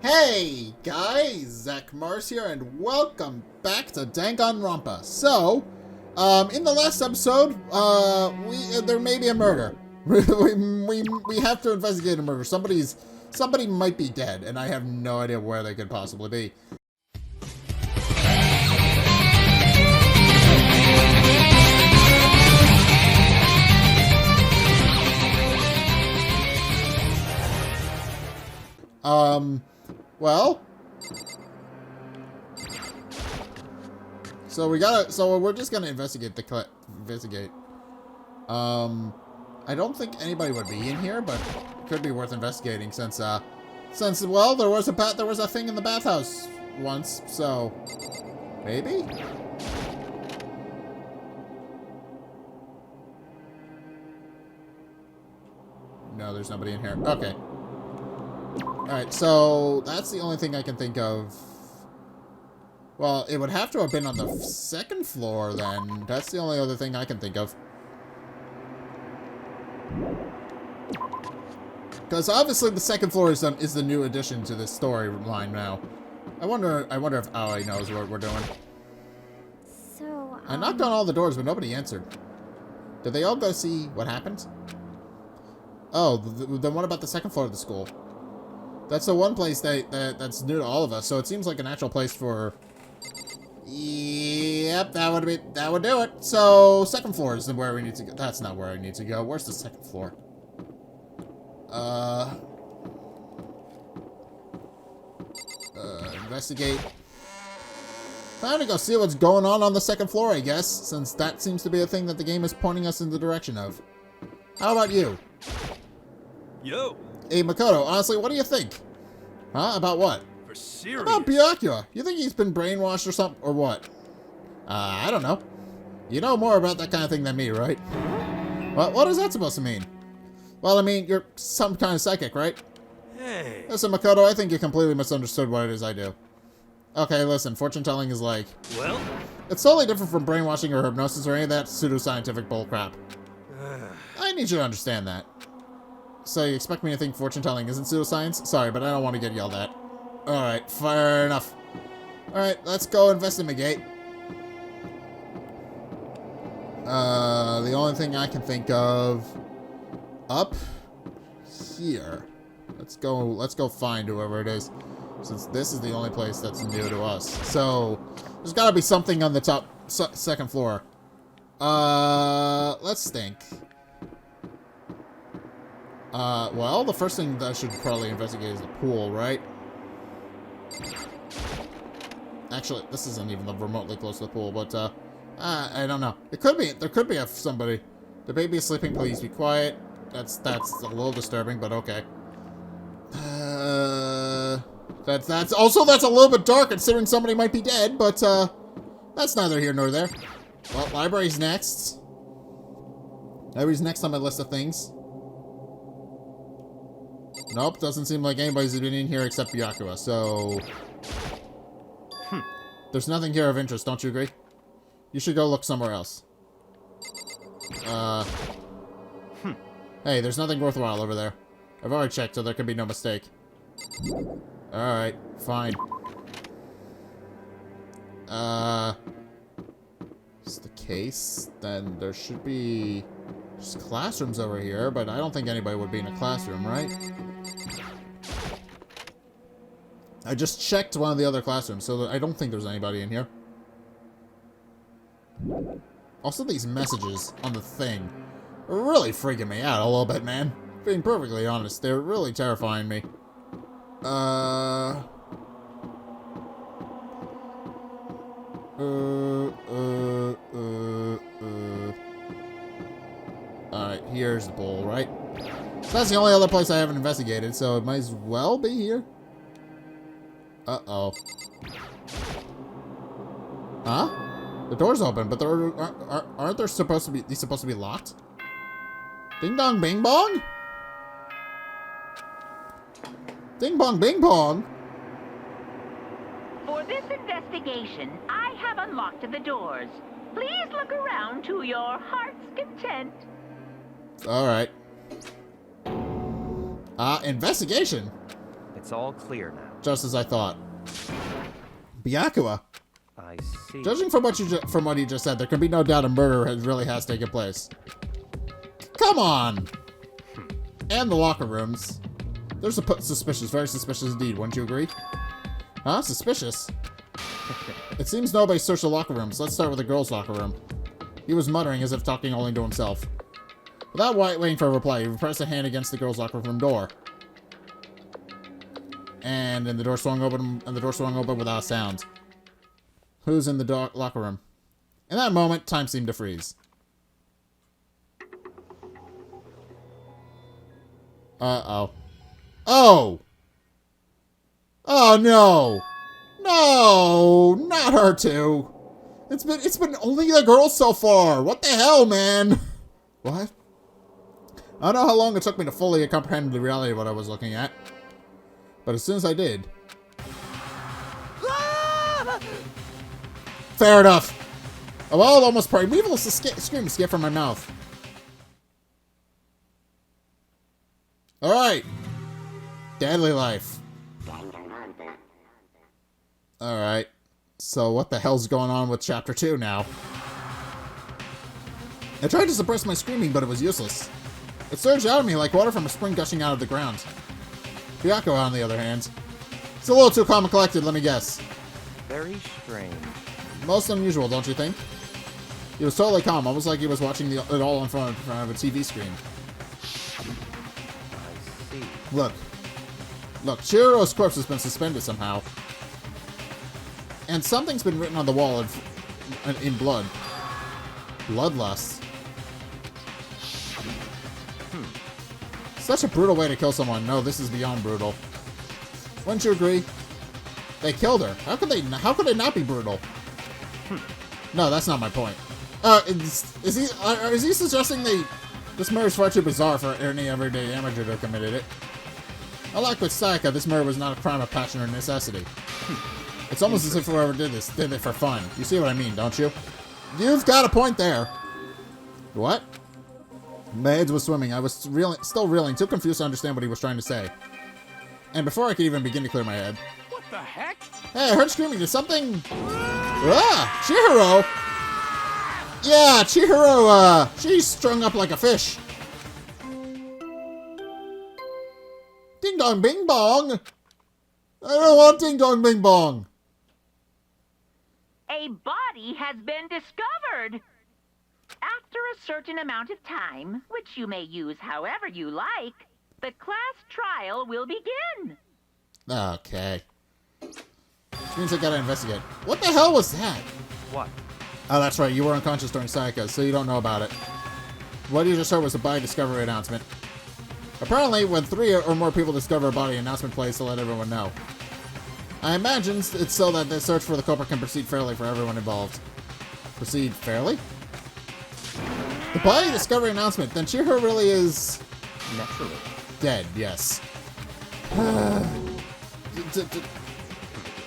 Hey guys, Zack here, and welcome back to Danganronpa. So, in the last episode, there may be a murder. we have to investigate a murder. Somebody might be dead, and I have no idea where they could possibly be. Well, so we're just gonna investigate. I don't think anybody would be in here, but it could be worth investigating since well, there was a thing in the bathhouse once, so maybe. No, there's nobody in here. Okay. Alright, so that's the only thing I can think of. Well, it would have to have been on the second floor then. That's the only other thing I can think of. Because obviously the second floor is the new addition to this storyline now. I wonder if Aoi knows what we're doing. So, I knocked on all the doors, but nobody answered. Did they all go see what happened? Oh, the one about the second floor of the school. That's the one place that's new to all of us, so it seems like an actual place for... Yep, that would do it. So, second floor is where we need to go. That's not where I need to go. Where's the second floor? Investigate. Time to go see what's going on the second floor, I guess, since that seems to be a thing that the game is pointing us in the direction of. How about you? Yo! Hey, Makoto, honestly, what do you think? Huh? About what? For serious? About Byakuya. You think he's been brainwashed or something, or what? I don't know. You know more about that kind of thing than me, right? What is that supposed to mean? Well, I mean, you're some kind of psychic, right? Hey. Listen, Makoto, I think you completely misunderstood what it is I do. Okay, listen, fortune-telling is like... Well? It's totally different from brainwashing or hypnosis or any of that pseudoscientific bullcrap. I need you to understand that. So you expect me to think fortune-telling isn't pseudoscience? Sorry, but I don't want to get yelled at. Alright, fair enough. Alright, let's go investigate. The only thing I can think of... Up here. Let's go find whoever it is. Since this is the only place that's new to us. So, there's gotta be something on the top second floor. Let's think. Well, the first thing that I should probably investigate is the pool, right? Actually, this isn't even remotely close to the pool, but, I don't know. There could be somebody. The baby is sleeping, please be quiet. That's a little disturbing, but okay. That's a little bit dark considering somebody might be dead, but, that's neither here nor there. Well, library's next. Library's next on my list of things. Nope, doesn't seem like anybody's been in here except Byakuya, so... There's nothing here of interest, don't you agree? You should go look somewhere else. Hey, there's nothing worthwhile over there. I've already checked, so there can be no mistake. Alright, fine. Is the case? Then there should be... There's classrooms over here, but I don't think anybody would be in a classroom, right? I just checked one of the other classrooms, so I don't think there's anybody in here. Also, these messages on the thing are really freaking me out a little bit, man. Being perfectly honest, they're really terrifying me. Alright, here's the bowl, right? So that's the only other place I haven't investigated, so it might as well be here. Uh-oh. Huh? The door's open, but aren't there supposed to be locked? Ding dong bing bong? Ding bong bing bong? For this investigation, I have unlocked the doors. Please look around to your heart's content. Alright. Investigation? It's all clear now. Just as I thought. Byakuya. I see. Judging from what he just said, there can be no doubt a murder really has taken place. Come on! And the locker rooms. They're suspicious, very suspicious indeed, wouldn't you agree? Huh? Suspicious? It seems nobody searched the locker rooms. Let's start with the girls' locker room. He was muttering as if talking only to himself. Without waiting for a reply, he pressed a hand against the girls' locker room door. And then the door swung open, without a sound. Who's in the locker room? In that moment, time seemed to freeze. Uh-oh. Oh! Oh, no! No! Not her too! It's been only the girls so far! What the hell, man? What? I don't know how long it took me to fully comprehend the reality of what I was looking at. But as soon as I did... Fair enough! A wild, almost primeval scream escaped from my mouth. Alright! Deadly life. Alright. So what the hell's going on with Chapter 2 now? I tried to suppress my screaming, but it was useless. It surged out of me like water from a spring gushing out of the ground. Byakuya, on the other hand, it's a little too calm and collected, let me guess. Very strange. Most unusual, don't you think? He was totally calm, almost like he was watching it all in front of a TV screen. I see. Look, Chihiro's corpse has been suspended somehow. And something's been written on the wall in blood. Bloodlust. Such a brutal way to kill someone. No, this is beyond brutal. Wouldn't you agree? They killed her. How could it not be brutal? No, that's not my point. Is he suggesting this murder is far too bizarre for any everyday amateur to have committed it? Unlike with Sayaka, this murder was not a crime of passion or necessity. It's almost as if whoever did this did it for fun. You see what I mean, don't you? You've got a point there. What? My head was swimming. I was still reeling, too confused to understand what he was trying to say. And before I could even begin to clear my head... What the heck? Hey, I heard screaming. Did something... Ah! Chihiro! Yeah, Chihiro, she's strung up like a fish. Ding dong bing bong! I don't want ding dong bing bong! A body has been discovered. After a certain amount of time, which you may use however you like, the class trial will begin. Okay. Which means I gotta investigate. What the hell was that? What? Oh, that's right. You were unconscious during Sayaka, so you don't know about it. What you just heard was a body discovery announcement. Apparently, when 3 or more people discover a body, an announcement plays to let everyone know. I imagine it's so that the search for the culprit can proceed fairly for everyone involved. Proceed fairly? The body discovery announcement. Then Chihiro really is... Naturally. Dead, yes.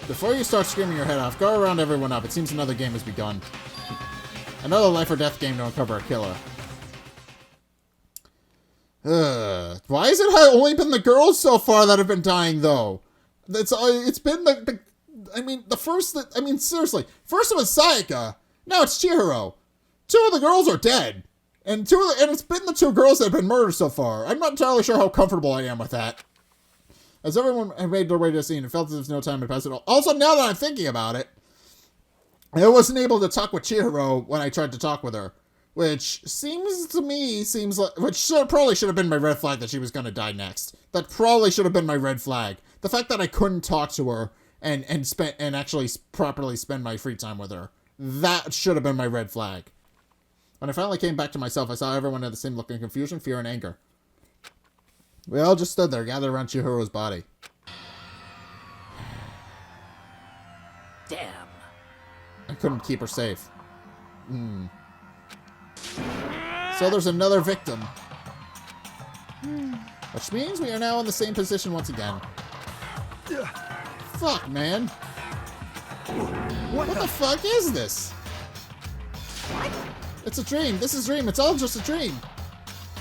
Before you start screaming your head off, go around everyone up. It seems another game has begun. Another life or death game to uncover a killer. Why has it only been the girls so far that have been dying, though? It's been seriously. First it was Sayaka. Now it's Chihiro. 2 of the girls are dead. And it's been the 2 girls that have been murdered so far. I'm not entirely sure how comfortable I am with that. As everyone had made their way to the scene, it felt as if no time had passed at all. Also, now that I'm thinking about it, I wasn't able to talk with Chihiro when I tried to talk with her. Which probably should have been my red flag that she was going to die next. That probably should have been my red flag. The fact that I couldn't talk to her and actually properly spend my free time with her. That should have been my red flag. When I finally came back to myself, I saw everyone had the same look of confusion, fear, and anger. We all just stood there, gathered around Chihiro's body. Damn. I couldn't keep her safe. So there's another victim. Which means we are now in the same position once again. Fuck, man. What the fuck is this? It's a dream. This is a dream. It's all just a dream.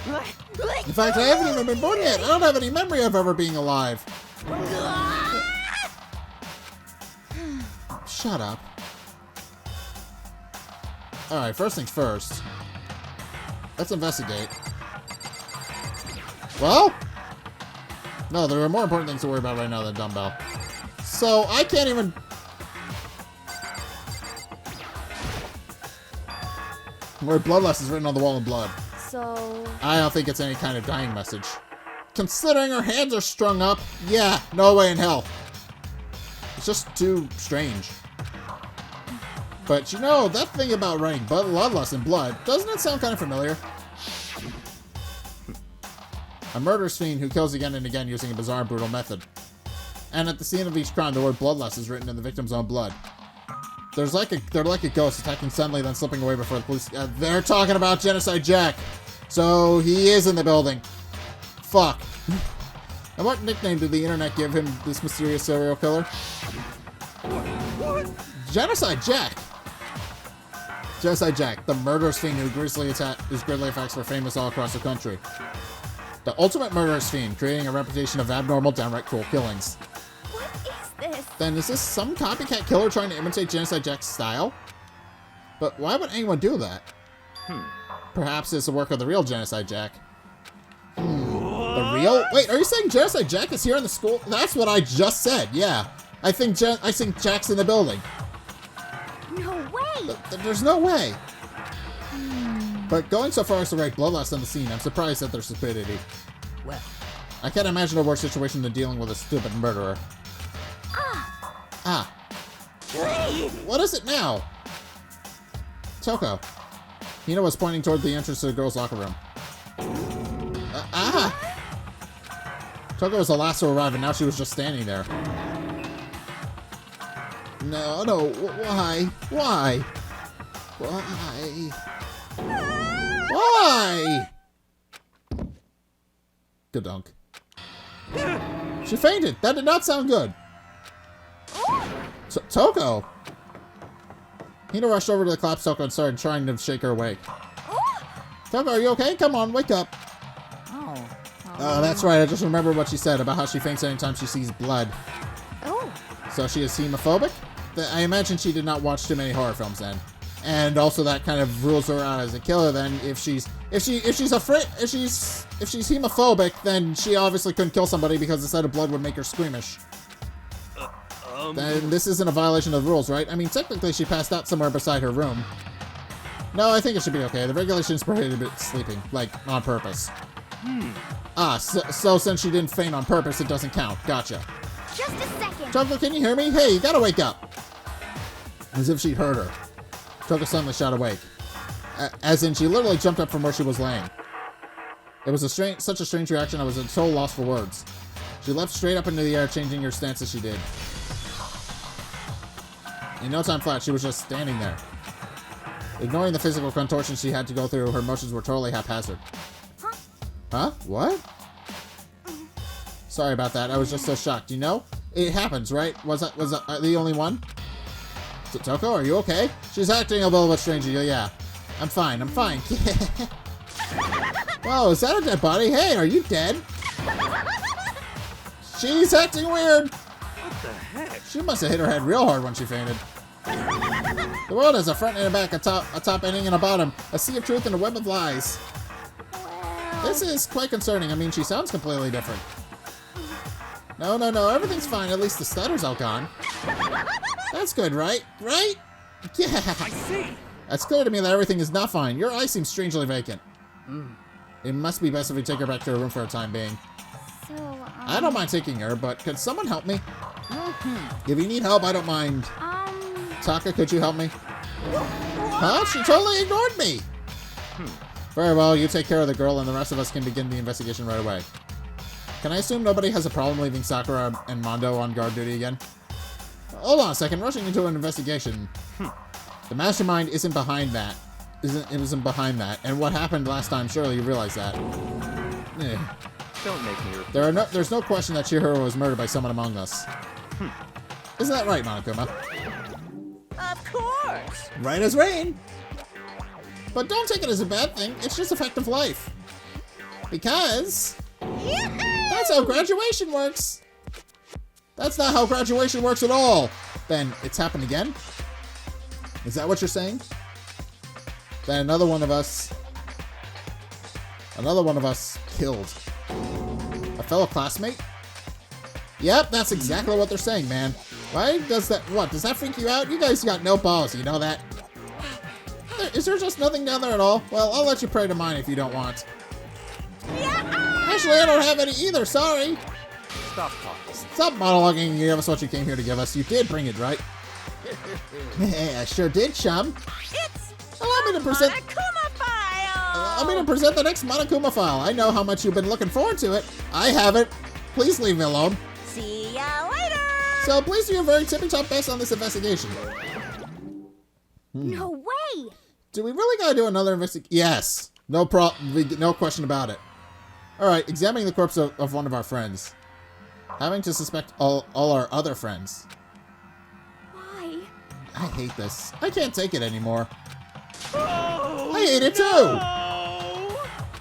In fact, I haven't even been born yet. I don't have any memory of ever being alive. shut up. Alright, first things first. Let's investigate. Well? No, there are more important things to worry about right now than dumbbell. So, I can't even... Where bloodlust is written on the wall in blood. So... I don't think it's any kind of dying message. Considering her hands are strung up, yeah, no way in hell. It's just too strange. But you know, that thing about writing bloodlust in blood, doesn't it sound kind of familiar? A murderous fiend who kills again and again using a bizarre and brutal method. And at the scene of each crime, the word bloodlust is written in the victim's own blood. They're like a ghost attacking suddenly, then slipping away before the police. They're talking about Genocide Jack, so he is in the building. Fuck. And what nickname did the internet give him? This mysterious serial killer? What? Genocide Jack. Genocide Jack, the murderous fiend whose grisly effects were famous all across the country. The ultimate murderous fiend, creating a reputation of abnormal, downright cruel killings. what is this? Then is this some copycat killer trying to imitate Genocide Jack's style? But why would anyone do that? Perhaps it's the work of the real Genocide Jack. The real? Wait, are you saying Genocide Jack is here in the school? That's what I just said, yeah. I think Jack's in the building. No way! There's no way. But going so far as to write bloodlust on the scene, I'm surprised at their stupidity. Well, I can't imagine a worse situation than dealing with a stupid murderer. Ah. What is it now? Toko. Hina was pointing toward the entrance to the girls' locker room. Toko was the last to arrive, and now she was just standing there. No, why? Why? Why? Why? Good dunk. She fainted. That did not sound good. Toko! Hina rushed over to the collapsed Toko and started trying to shake her awake. Toko, are you okay? Come on, wake up. Oh, that's right. I just remembered what she said about how she faints anytime she sees blood. Oh. So she is hemophobic? I imagine she did not watch too many horror films then. And also that kind of rules her out as a killer then. If she's hemophobic, then she obviously couldn't kill somebody because the sight of blood would make her squeamish. Then this isn't a violation of the rules, right? I mean, technically she passed out somewhere beside her room. No, I think it should be okay. The regulations prohibit sleeping, like, on purpose. So since she didn't faint on purpose, it doesn't count. Gotcha. Just a second. Toko, can you hear me? Hey, you gotta wake up. As if she'd heard her. Toko suddenly shot awake. As in, she literally jumped up from where she was laying. It was such a strange reaction, I was at total loss for words. She leapt straight up into the air, changing her stance as she did. In no time flat, she was just standing there. Ignoring the physical contortions she had to go through, her motions were totally haphazard. Huh? What? Sorry about that, I was just so shocked. You know? It happens, right? Was I the only one? Toko, are you okay? She's acting a little bit strangely, yeah. I'm fine. Whoa, is that a dead body? Hey, are you dead? She's acting weird! What the heck? She must have hit her head real hard when she fainted. The world has a front and a back, a top ending and a bottom, a sea of truth and a web of lies. Well... This is quite concerning. I mean, she sounds completely different. No, everything's fine. At least the stutter's all gone. That's good, right? Right? Yeah. I see. It's clear to me that everything is not fine. Your eye seems strangely vacant. It must be best if we take her back to her room for a time being. So, I don't mind taking her, but could someone help me? If you need help, I don't mind. Taka, could you help me? Huh? She totally ignored me! Very well, you take care of the girl and the rest of us can begin the investigation right away. Can I assume nobody has a problem leaving Sakura and Mondo on guard duty again? Hold on a second, rushing into an investigation. The mastermind isn't behind that. Isn't behind that, and what happened last time, surely you realize that. don't make me repeat. There's no question that Chihiro was murdered by someone among us. Isn't that right, Monokuma? Of course! Right as rain! But don't take it as a bad thing, it's just a fact of life. Because... that's how graduation works! That's not how graduation works at all! then it's happened again? Is that what you're saying? Then another one of us killed a fellow classmate? Yep, that's exactly what they're saying, man. Why does that... What, does that freak you out? You guys got no balls, you know that? Is there just nothing down there at all? Well, I'll let you pray to mine if you don't want. Actually, I don't have any either, sorry. Stop talking. Stop monologuing and give us what you came here to give us. You did bring it, right? Yeah, I sure did, chum. It's Allow me to present... Monokuma file! Allow me to present the next Monokuma file. I know how much you've been looking forward to it. I haven't. Please leave me alone. See ya later! So please do your very tippy-top best on this investigation. No way! Do we really gotta do another investigation? Yes. No question about it. Alright, examining the corpse of one of our friends. Having to suspect all our other friends. Why? I hate this. I can't take it anymore. Oh, I hate it too! no!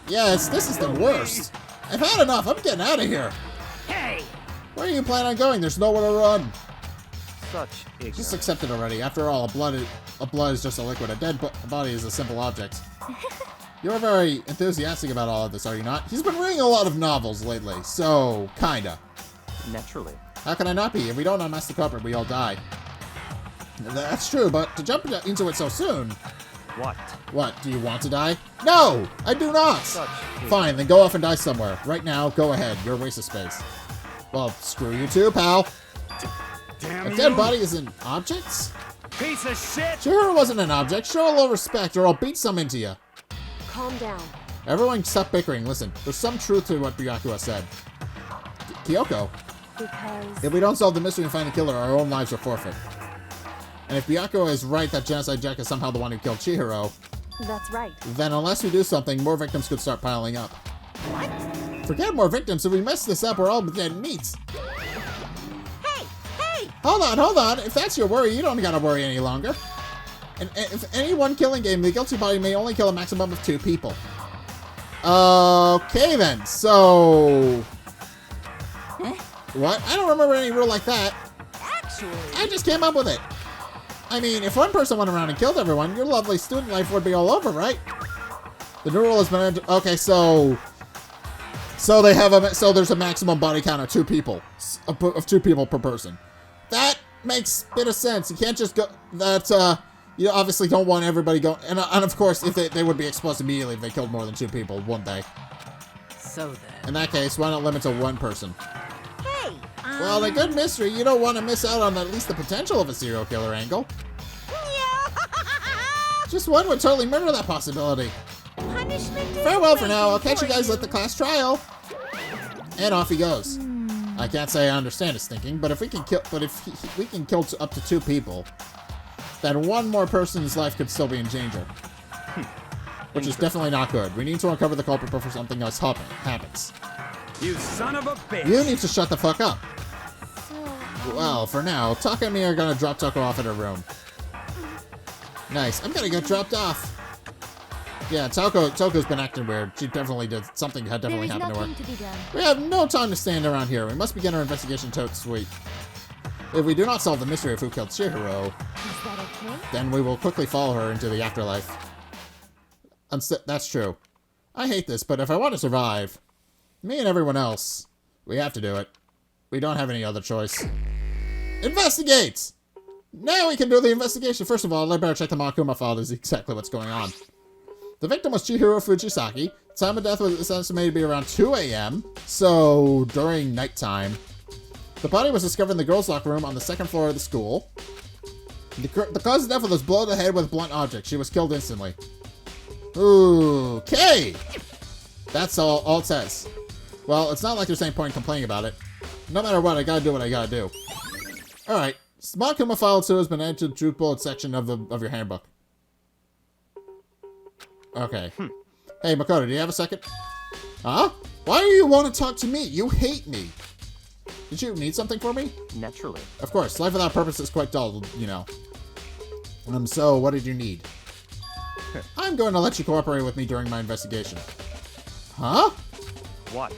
Yes, this is the worst. I've had enough. I'm getting out of here. Hey! Where are you planning on going? There's nowhere to run. Such ignorance. Just accept it already. After all, a blood is just a liquid. A dead body is a simple object. You're very enthusiastic about all of this, are you not? He's been reading a lot of novels lately, so kinda. Naturally. How can I not be? If we don't unmask the culprit, we all die. That's true, but to jump into it so soon... What? What, do you want to die? No! I do not! Such Fine, then go off and die somewhere. Right now, go ahead. You're a waste of space. Well, screw you too, pal. Damn A you! dead body isn't objects? Piece of shit! Chihiro wasn't an object. Show a little respect or I'll beat some into you. Calm down. Everyone stop bickering. Listen, there's some truth to what Byakuya said. Kyoko, Because... if we don't solve the mystery and find the killer, our own lives are forfeit. And if Byakuya is right that Genocide Jack is somehow the one who killed Chihiro, That's right. then unless we do something, more victims could start piling up. What? Forget more victims. If we mess this up, we're all dead meat. Hey! Hey! Hold on. If that's your worry, you don't gotta worry any longer. And if any one killing game, the guilty body may only kill a maximum of 2 people. Okay then, so... Huh? What? I don't remember any rule like that. Actually... I just came up with it. I mean, if one person went around and killed everyone, your lovely student life would be all over, right? The new rule has been... Okay, so there's a maximum body count of 2 people. Of 2 people per person. That makes a bit of sense. You can't just go... You obviously don't want everybody going... And of course, if they would be exposed immediately if they killed more than 2 people, wouldn't they? So then... In that case, why not limit to 1 person? Hey! Well, the good mystery, you don't want to miss out on at least the potential of a serial killer angle. Just one would totally murder that possibility. Punishment is Farewell for now. I'll waiting catch you for guys at the class trial. And off he goes. I can't say I understand his thinking, but if we can kill, up to 2 people, then 1 more person's life could still be in danger. Which is definitely not good. We need to uncover the culprit before something else happens. You son of a bitch! You need to shut the fuck up. So... Well, for now, Taka and me are gonna drop Toko off at her room. Nice. I'm gonna get dropped off. Yeah, Toko's been acting weird. She definitely did. Something had definitely There is happened to her. nothing to be done. We have no time to stand around here. We must begin our investigation totes sweet. If we do not solve the mystery of who killed Chihiro, Is that okay? then we will quickly follow her into the afterlife. That's true. I hate this, but if I want to survive, me and everyone else, we have to do it. We don't have any other choice. Investigate! Now we can do the investigation. First of all, I better check the Monokuma file to see exactly what's going on. The victim was Chihiro Fujisaki. The time of death was estimated to be around 2 a.m., so during nighttime. The body was discovered in the girls' locker room on the 2nd floor of the school. The cause of death was blown to the head with a blunt object. She was killed instantly. Okay! That's all it says. Well, it's not like there's any point in complaining about it. No matter what, I gotta do what I gotta do. Alright. Monokuma File 2 has been added to the truth bullet section of your handbook. Okay. Hey, Makoto, do you have a second? Huh? Why do you want to talk to me? You hate me. Did you need something for me? Naturally. Of course. Life without purpose is quite dull, you know. So what did you need? I'm going to let you cooperate with me during my investigation. Huh? What?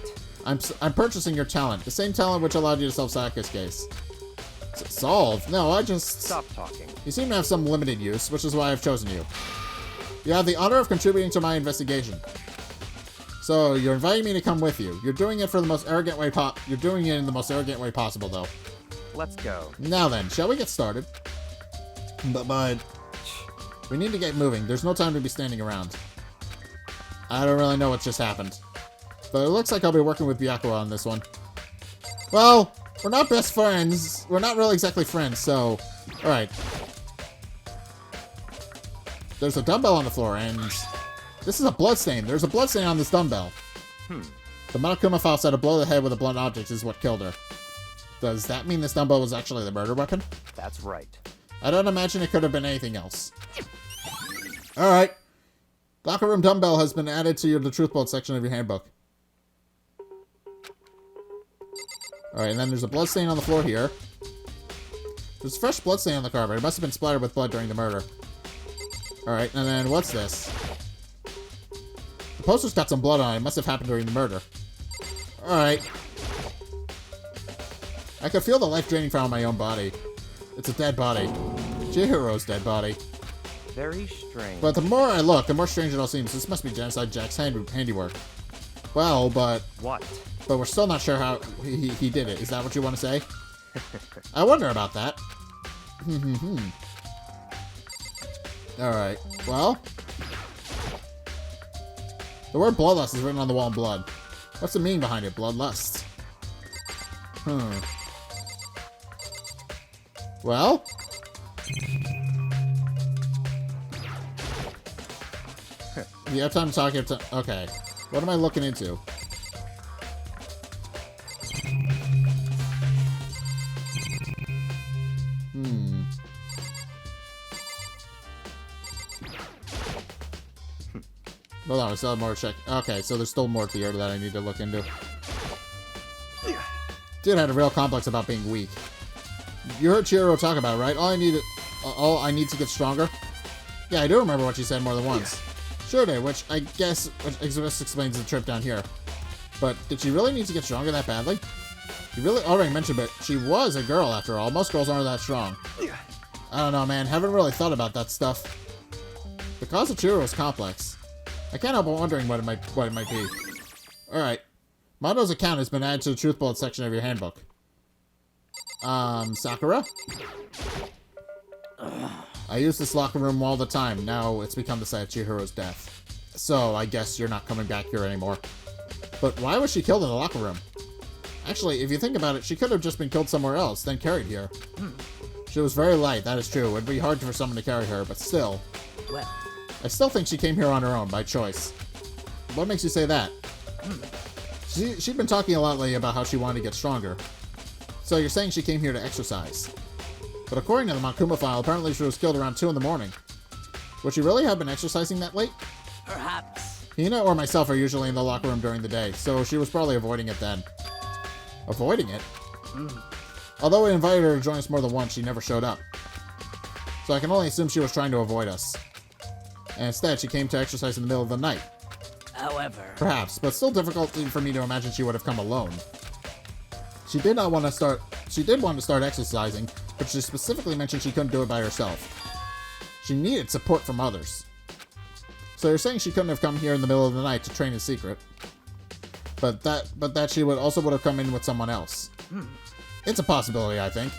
I'm purchasing your talent. The same talent which allowed you to solve Saka's case. Solved? No, I just... Stop talking. You seem to have some limited use, which is why I've chosen you. You have the honor of contributing to my investigation. So, you're inviting me to come with you. You're doing it for the most arrogant way You're doing it in the most arrogant way possible, though. Let's go. Now then, shall we get started? But... We need to get moving. There's no time to be standing around. I don't really know what just happened. But it looks like I'll be working with Byakuya on this one. Well, we're not best friends. We're not really exactly friends, so... Alright. There's a dumbbell on the floor, and... This is a bloodstain. There's a bloodstain on this dumbbell. The Monokuma file said a blow to the head with a blunt object is what killed her. Does that mean this dumbbell was actually the murder weapon? That's right. I don't imagine it could have been anything else. Alright. Locker room dumbbell has been added to the truth bolt section of your handbook. Alright, and then there's a bloodstain on the floor here. There's a fresh bloodstain on the carpet. It must have been splattered with blood during the murder. Alright, and then what's this? The poster's got some blood on it. It must have happened during the murder. Alright. I can feel the life draining from my own body. It's a dead body. Chihiro's dead body. Very strange. But the more I look, the more strange it all seems. This must be Genocide Jack's handiwork. Well, but What? we're still not sure how he did it. Is that what you want to say? I wonder about that. Alright, well. The word bloodlust is written on the wall in blood. What's the meaning behind it? Bloodlust. Well? You have time to talk. Okay. What am I looking into? Hold on, I still have more to check. Okay, so there's still more here that I need to look into. Dude had a real complex about being weak. You heard Chihiro talk about it, right? All I need to get stronger? Yeah, I do remember what she said more than once. Sure did, which I guess explains the trip down here. But did she really need to get stronger that badly? You really already mentioned it. She was a girl, after all. Most girls aren't that strong. I don't know, man. Haven't really thought about that stuff. The cause of Chihiro is complex. I can't help but wondering what it might be. Alright. Mondo's account has been added to the truth bullet section of your handbook. Sakura? I use this locker room all the time. Now it's become the site of Chihiro's death. So, I guess you're not coming back here anymore. But why was she killed in the locker room? Actually, if you think about it, she could have just been killed somewhere else, then carried here. She was very light, that is true. It would be hard for someone to carry her, but still. Well, I still think she came here on her own, by choice. What makes you say that? She'd been talking a lot lately about how she wanted to get stronger. So you're saying she came here to exercise. But according to the Monokuma file, apparently she was killed around 2 in the morning. Would she really have been exercising that late? perhaps. Hina or myself are usually in the locker room during the day, so she was probably avoiding it then. Avoiding it? Although we invited her to join us more than once, she never showed up. So I can only assume she was trying to avoid us. And instead, she came to exercise in the middle of the night. However, Perhaps, but still difficult for me to imagine she would have come alone. She did want to start exercising, but she specifically mentioned she couldn't do it by herself. She needed support from others. So you're saying she couldn't have come here in the middle of the night to train in secret, but that she would have come in with someone else. It's a possibility, I think.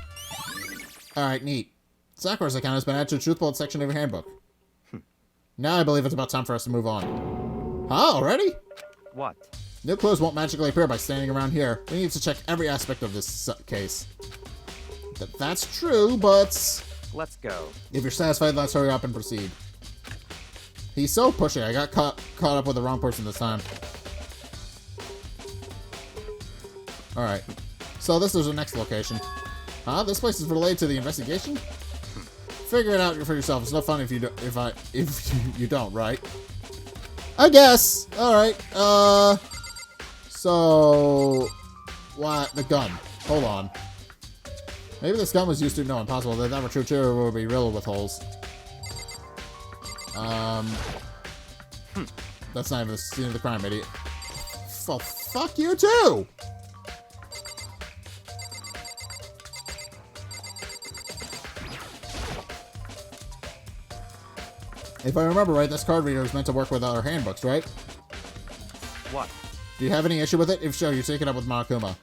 Alright, neat. Sakura's account has been added to the truth bullet section of your handbook. Now I believe it's about time for us to move on. Huh? Already? What? New clues won't magically appear by standing around here. We need to check every aspect of this case. That's true, but... Let's go. If you're satisfied, let's hurry up and proceed. He's so pushy. I got caught up with the wrong person this time. Alright. So this is our next location. Huh? This place is related to the investigation? Figure it out for yourself. It's no fun if you don't, right? I guess. Alright. So... What? The gun. Hold on. Maybe this gun was used to... No, impossible. That never true. Chihiro would be riddled with holes. That's not even the scene of the crime, idiot. Well, fuck you too! If I remember right, this card reader is meant to work with other handbooks, right? What? Do you have any issue with it? If so, you take it up with Monokuma.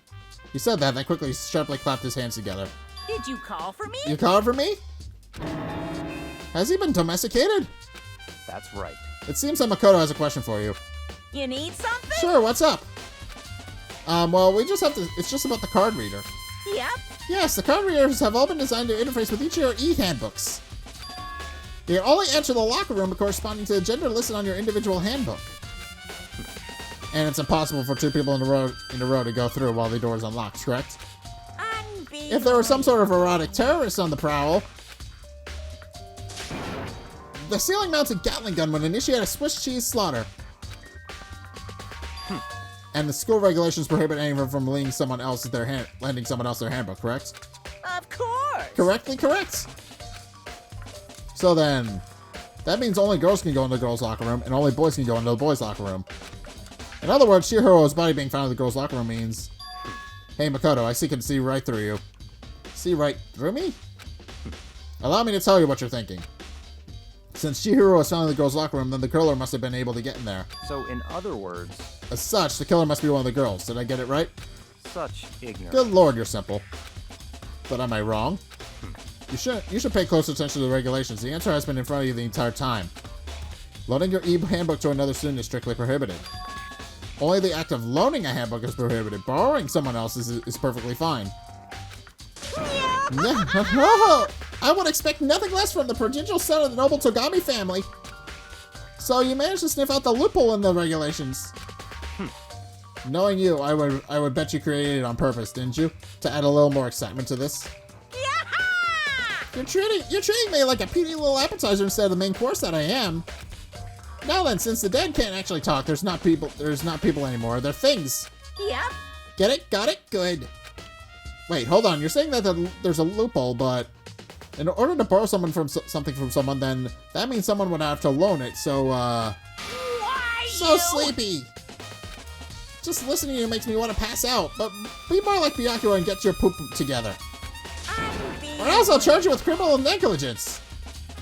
He said that, then quickly sharply clapped his hands together. Did you call for me? You called for me? Has he been domesticated? That's right. It seems that Makoto has a question for you. You need something? Sure, what's up? Well, we just have to... It's just about the card reader. Yep. Yes, the card readers have all been designed to interface with each of your e-handbooks. You can only enter the locker room corresponding to the gender listed on your individual handbook. And it's impossible for two people in a row to go through while the door is unlocked, correct? If there was some sort of erotic terrorist on the prowl, the ceiling-mounted Gatling gun would initiate a Swiss cheese slaughter. And the school regulations prohibit anyone from lending someone else their handbook, correct? Of course. Correctly correct. So then, that means only girls can go in the girls' locker room, and only boys can go into the boys' locker room. In other words, Chihiro's body being found in the girls' locker room means, hey Makoto, I can see right through you. See right through me? Allow me to tell you what you're thinking. Since Chihiro was found in the girls' locker room, then the killer must have been able to get in there. So, in other words, As such, the killer must be one of the girls. Did I get it right? such ignorance. Good lord, you're simple. But am I wrong? You should pay close attention to the regulations. The answer has been in front of you the entire time. Loaning your e-handbook to another student is strictly prohibited. Only the act of loaning a handbook is prohibited. Borrowing someone else's is perfectly fine. I would expect nothing less from the prodigal son of the noble Togami family. So you managed to sniff out the loophole in the regulations. Knowing you, I would bet you created it on purpose, didn't you? To add a little more excitement to this. You're treating me like a puny little appetizer instead of the main course that I am. Now then, since the dead can't actually talk, there's not people anymore. They're things. Yep. Get it? Got it? Good. Wait, hold on. You're saying that there's a loophole, but in order to borrow something from someone, then that means someone would have to loan it. So, Why so sleepy. Just listening to you makes me want to pass out. But be more like Byakuya and get your poop together. Or else I'll charge you with criminal negligence.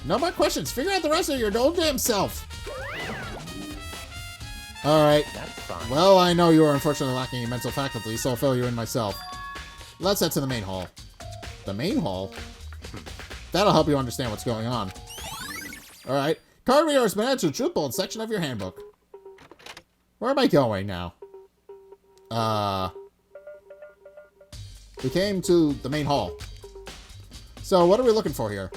No more questions. Figure out the rest of your old damn self. Alright. That's fine. Well, I know you are unfortunately lacking in mental faculty, so I'll fill you in myself. Let's head to the main hall. The main hall? That'll help you understand what's going on. Alright. Card reader has been added to the truth bullet section of your handbook. Where am I going now? We came to the main hall. So, what are we looking for here?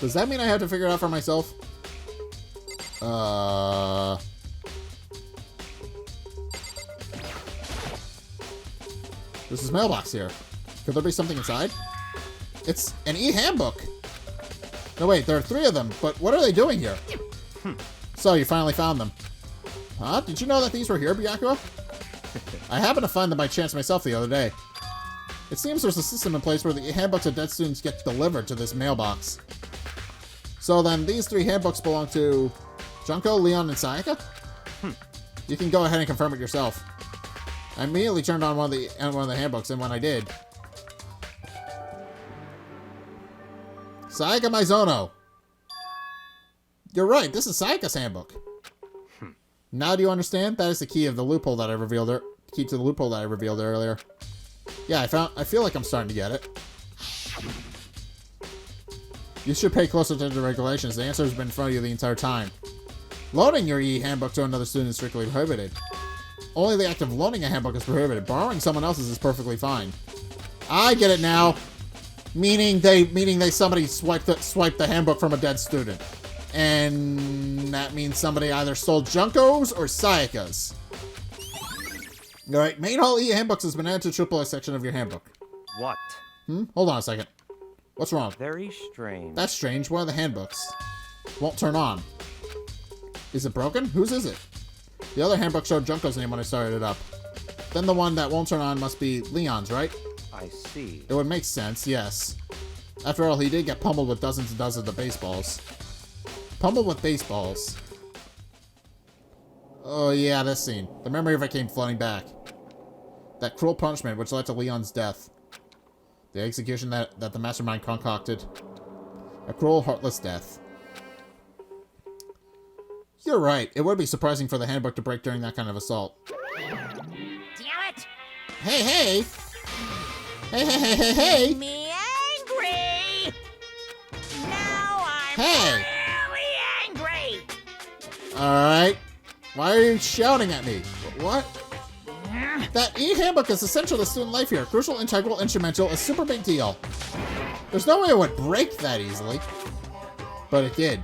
Does that mean I have to figure it out for myself? There's this mailbox here. Could there be something inside? It's an e-handbook! No, wait, there are 3 of them, but what are they doing here? So, you finally found them. Huh? Did you know that these were here, Byakuya? I happened to find them by chance myself the other day. It seems there's a system in place where the handbooks of dead students get delivered to this mailbox. So then, these 3 handbooks belong to Junko, Leon, and Sayaka? You can go ahead and confirm it yourself. I immediately turned on one of the handbooks, and when I did... Sayaka Maizono! You're right, this is Sayaka's handbook. Now do you understand? That is the key of the loophole that I revealed key to the loophole that I revealed earlier. Yeah, I feel like I'm starting to get it. You should pay close attention to the regulations. The answer has been in front of you the entire time. Loaning your e-handbook to another student is strictly prohibited. Only the act of loaning a handbook is prohibited. Borrowing someone else's is perfectly fine. I get it now. Meaning somebody swiped the handbook from a dead student. And that means somebody either stole Junko's or Sayaka's. Alright, main hall e-handbooks has been added to the AAA section of your handbook. What? Hold on a second. What's wrong? Very strange. That's strange. One of the handbooks won't turn on. Is it broken? Whose is it? The other handbook showed Junko's name when I started it up. Then the one that won't turn on must be Leon's, right? I see. It would make sense, yes. After all, he did get pummeled with dozens and dozens of baseballs. Pummeled with baseballs. Oh yeah, this scene. The memory of it came flooding back. That cruel punishment which led to Leon's death. The execution that the mastermind concocted. A cruel, heartless death. You're right. It would be surprising for the handbook to break during that kind of assault. Damn it! Hey, hey! Hey, hey, hey, hey, hey! Make me angry! Now I'm Hey! really angry! Alright. Why are you shouting at me? What? That e-handbook is essential to student life here. Crucial, integral, instrumental, a super big deal. There's no way it would break that easily. But it did.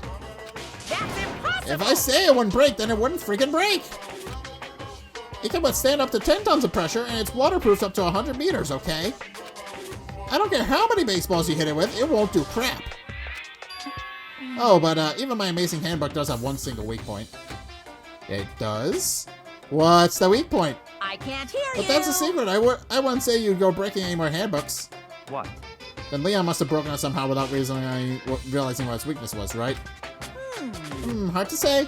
That's impossible! If I say it wouldn't break, then it wouldn't freaking break. It can withstand up to 10 tons of pressure, and it's waterproof up to 100 meters, okay? I don't care how many baseballs you hit it with, it won't do crap. Oh, but even my amazing handbook does have one single weak point. It does? What's the weak point? I can't hear you! But that's a secret. I wouldn't say you'd go breaking any more handbooks. What? Then Leon must have broken it somehow without realizing what its weakness was, right? Hard to say.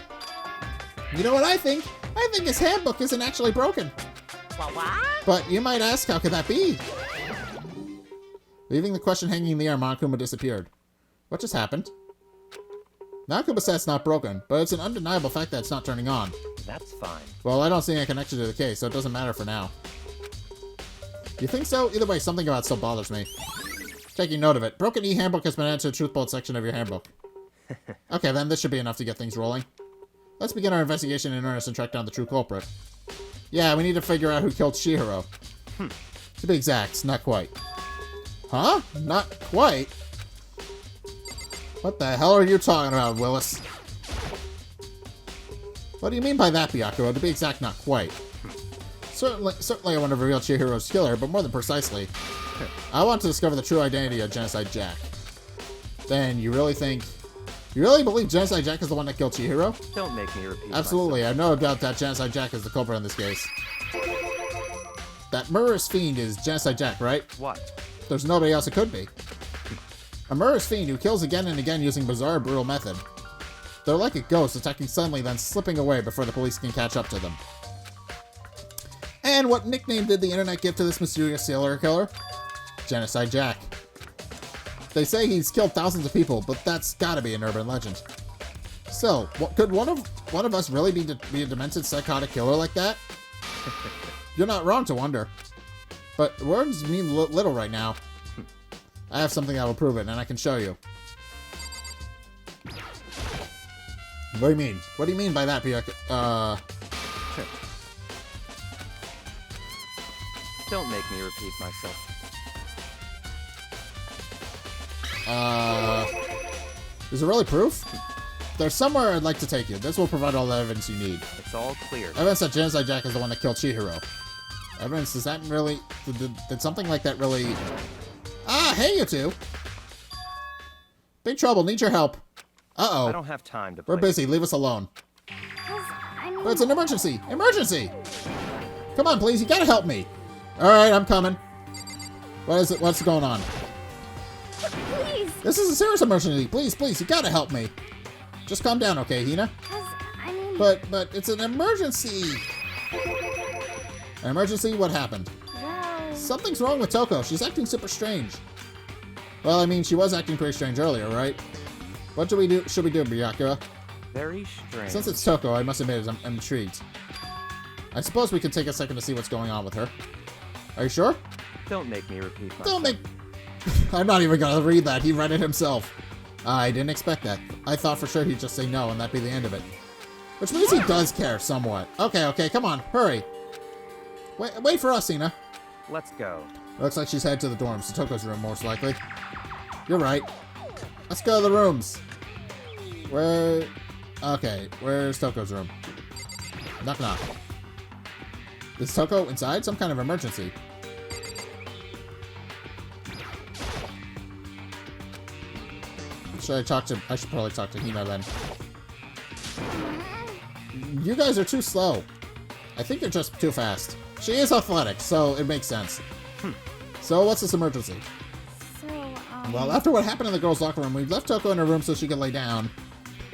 You know what I think? I think his handbook isn't actually broken. What? But you might ask, how could that be? Leaving the question hanging in the air, Monokuma disappeared. What just happened? Monokuma says it's not broken, but it's an undeniable fact that it's not turning on. That's fine. Well, I don't see any connection to the case, so it doesn't matter for now. You think so? Either way, something about it still bothers me. Taking note of it. Broken e-handbook has been added to the truth bolt section of your handbook. Okay, then this should be enough to get things rolling. Let's begin our investigation in earnest and track down the true culprit. Yeah, we need to figure out who killed Chihiro. To be exact, not quite. Huh? Not quite? What the hell are you talking about, Willis? What do you mean by that, Byakuya? To be exact, not quite. Certainly I want to reveal Chihiro's killer, but more than precisely, I want to discover the true identity of Genocide Jack. Then, you really believe Genocide Jack is the one that killed Chihiro? Don't make me repeat Absolutely, I have no doubt that Genocide Jack is the culprit in this case. That murderous fiend is Genocide Jack, right? What? There's nobody else it could be. A murderous fiend who kills again and again using bizarre, brutal method. They're like a ghost, attacking suddenly, then slipping away before the police can catch up to them. And what nickname did the internet give to this mysterious serial killer? Genocide Jack. They say he's killed thousands of people, but that's gotta be an urban legend. So, could one of us really be a demented, psychotic killer like that? You're not wrong to wonder. But words mean little right now. I have something that will prove it, and I can show you. What do you mean? What do you mean by that, Byakuya? Don't make me repeat myself. Is it really proof? There's somewhere I'd like to take you. This will provide all the evidence you need. It's all clear. Evidence that Genocide Jack is the one that killed Chihiro. Evidence, does that really... Did something like that really... Ah, hey, you two! Big trouble, need your help. Uh-oh. I don't have time to We're play. busy, leave us alone. I mean, But it's an emergency! Emergency! Come on, please, you gotta help me. Alright, I'm coming. What is it? What's going on? please, This is a serious emergency. Please, please, you gotta help me. Just calm down, okay, Hina? I mean, But it's an emergency! An emergency? What happened? well, Something's wrong with Toko. She's acting super strange. Well, I mean, she was acting pretty strange earlier, right? What should we do, Byakuya? Very strange. Since it's Toko, I must admit I'm intrigued. I suppose we could take a second to see what's going on with her. Are you sure? Don't make me repeat myself. Don't make... I'm not even gonna read that. He read it himself. I didn't expect that. I thought for sure he'd just say no and that'd be the end of it. Which means he does care somewhat. Okay, come on, hurry. Wait for us, Hina. Let's go. Looks like she's headed to the dorms, to Toko's room, most likely. You're right. Let's go to the rooms. Okay, where's Toko's room? Knock knock. Is Toko inside? Some kind of emergency. I should probably talk to Hina then. You guys are too slow. I think you're just too fast. She is athletic, so it makes sense. So what's this emergency? so, Well, after what happened in the girls' locker room, we left Toko in her room so she could lay down.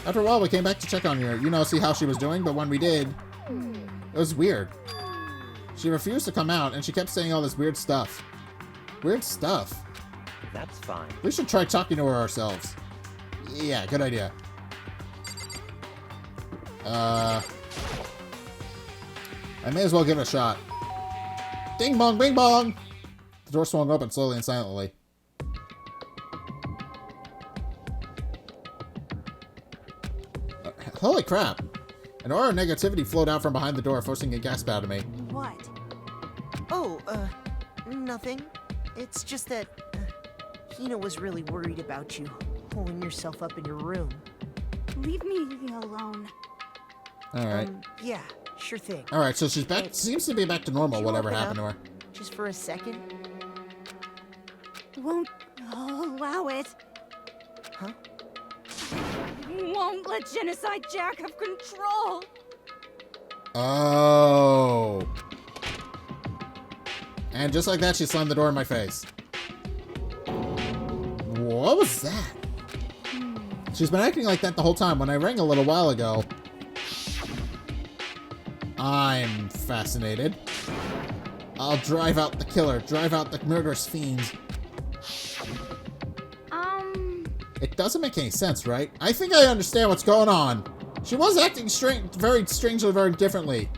After a while, we came back to check on her, see how she was doing, but when we did, it was weird. She refused to come out, and she kept saying all this weird stuff. Weird stuff. That's fine. We should try talking to her ourselves. Yeah, good idea. I may as well give it a shot. Ding bong, bing bong! The door swung open slowly and silently. Holy crap! An aura of negativity flowed out from behind the door, forcing a gasp out of me. What? Oh, nothing. It's just that Hina was really worried about you, holding yourself up in your room. Leave me alone. Alright. Yeah, sure thing. Alright, so she's back. Seems to be back to normal, Could you whatever open happened to up? her. Just for a second? Won't allow it. Huh? Won't let Genocide Jack have control. Oh. And just like that, she slammed the door in my face. What was that? She's been acting like that the whole time. When I rang a little while ago, I'm fascinated. I'll drive out the killer, drive out the murderous fiends. It doesn't make any sense, right? I think I understand what's going on. She was acting very strangely, very differently.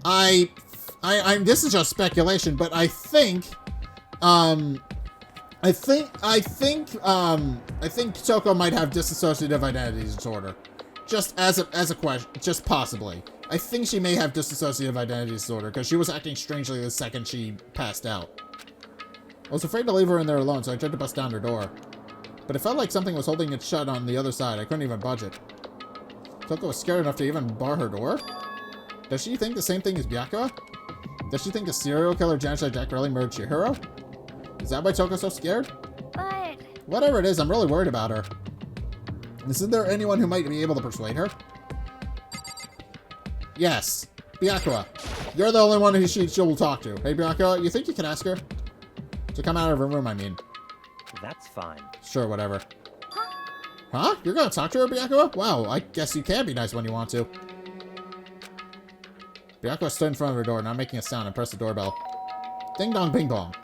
This is just speculation, but I think Toko might have dissociative identity disorder. Just as a question, just possibly. I think she may have dissociative identity disorder because she was acting strangely the second she passed out. I was afraid to leave her in there alone, so I tried to bust down her door. But it felt like something was holding it shut on the other side. I couldn't even budge it. Toko was scared enough to even bar her door? Does she think the same thing as Byakuya? Does she think the serial killer Genocide Jack really murdered Chihiro? Is that why Toko's so scared? But Whatever it is, I'm really worried about her. Isn't there anyone who might be able to persuade her? Yes. Byakuya. You're the only one who she will talk to. Hey, Byakuya, you think you can ask her? To come out of her room, I mean. That's fine. Sure, whatever. Huh? You're gonna talk to her, Byakuya? Wow, I guess you can be nice when you want to. Byakuya stood in front of her door, not making a sound, and pressed the doorbell. Ding dong, bing bong.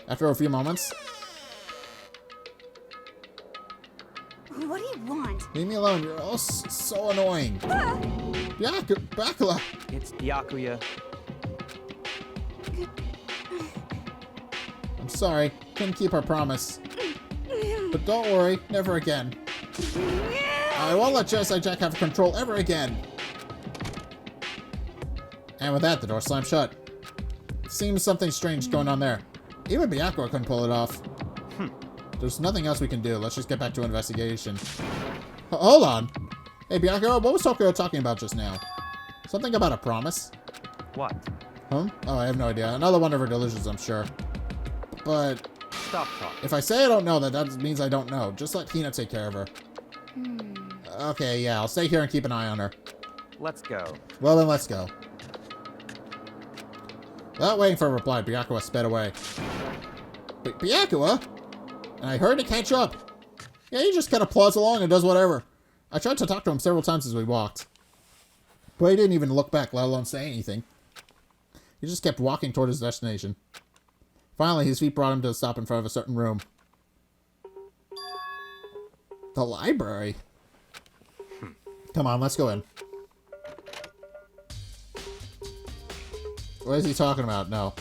After a few moments... what do you want? Leave me alone, you're all so annoying. Byakuya! It's Byakuya. I'm sorry, couldn't keep our promise. But don't worry, never again. I won't let Genocide Jack have control ever again. And with that, the door slammed shut. Seems something strange going on there. Even Byakuya couldn't pull it off. There's nothing else we can do. Let's just get back to investigation. Hold on. Hey, Byakuya, what was Tokyo talking about just now? Something about a promise? What? Huh? Oh, I have no idea. Another one of her delusions, I'm sure. But... Stop talking. if I say I don't know, that means I don't know. Just let Hina take care of her. Okay, yeah, I'll stay here and keep an eye on her. Let's go. Well, then let's go. Without waiting for a reply, Byakuya sped away. Wait, Byakuya? And I heard to catch up. Yeah, he just kind of plods along and does whatever. I tried to talk to him several times as we walked. But he didn't even look back, let alone say anything. He just kept walking toward his destination. Finally, his feet brought him to a stop in front of a certain room. The library? Come on, let's go in. What is he talking about? No.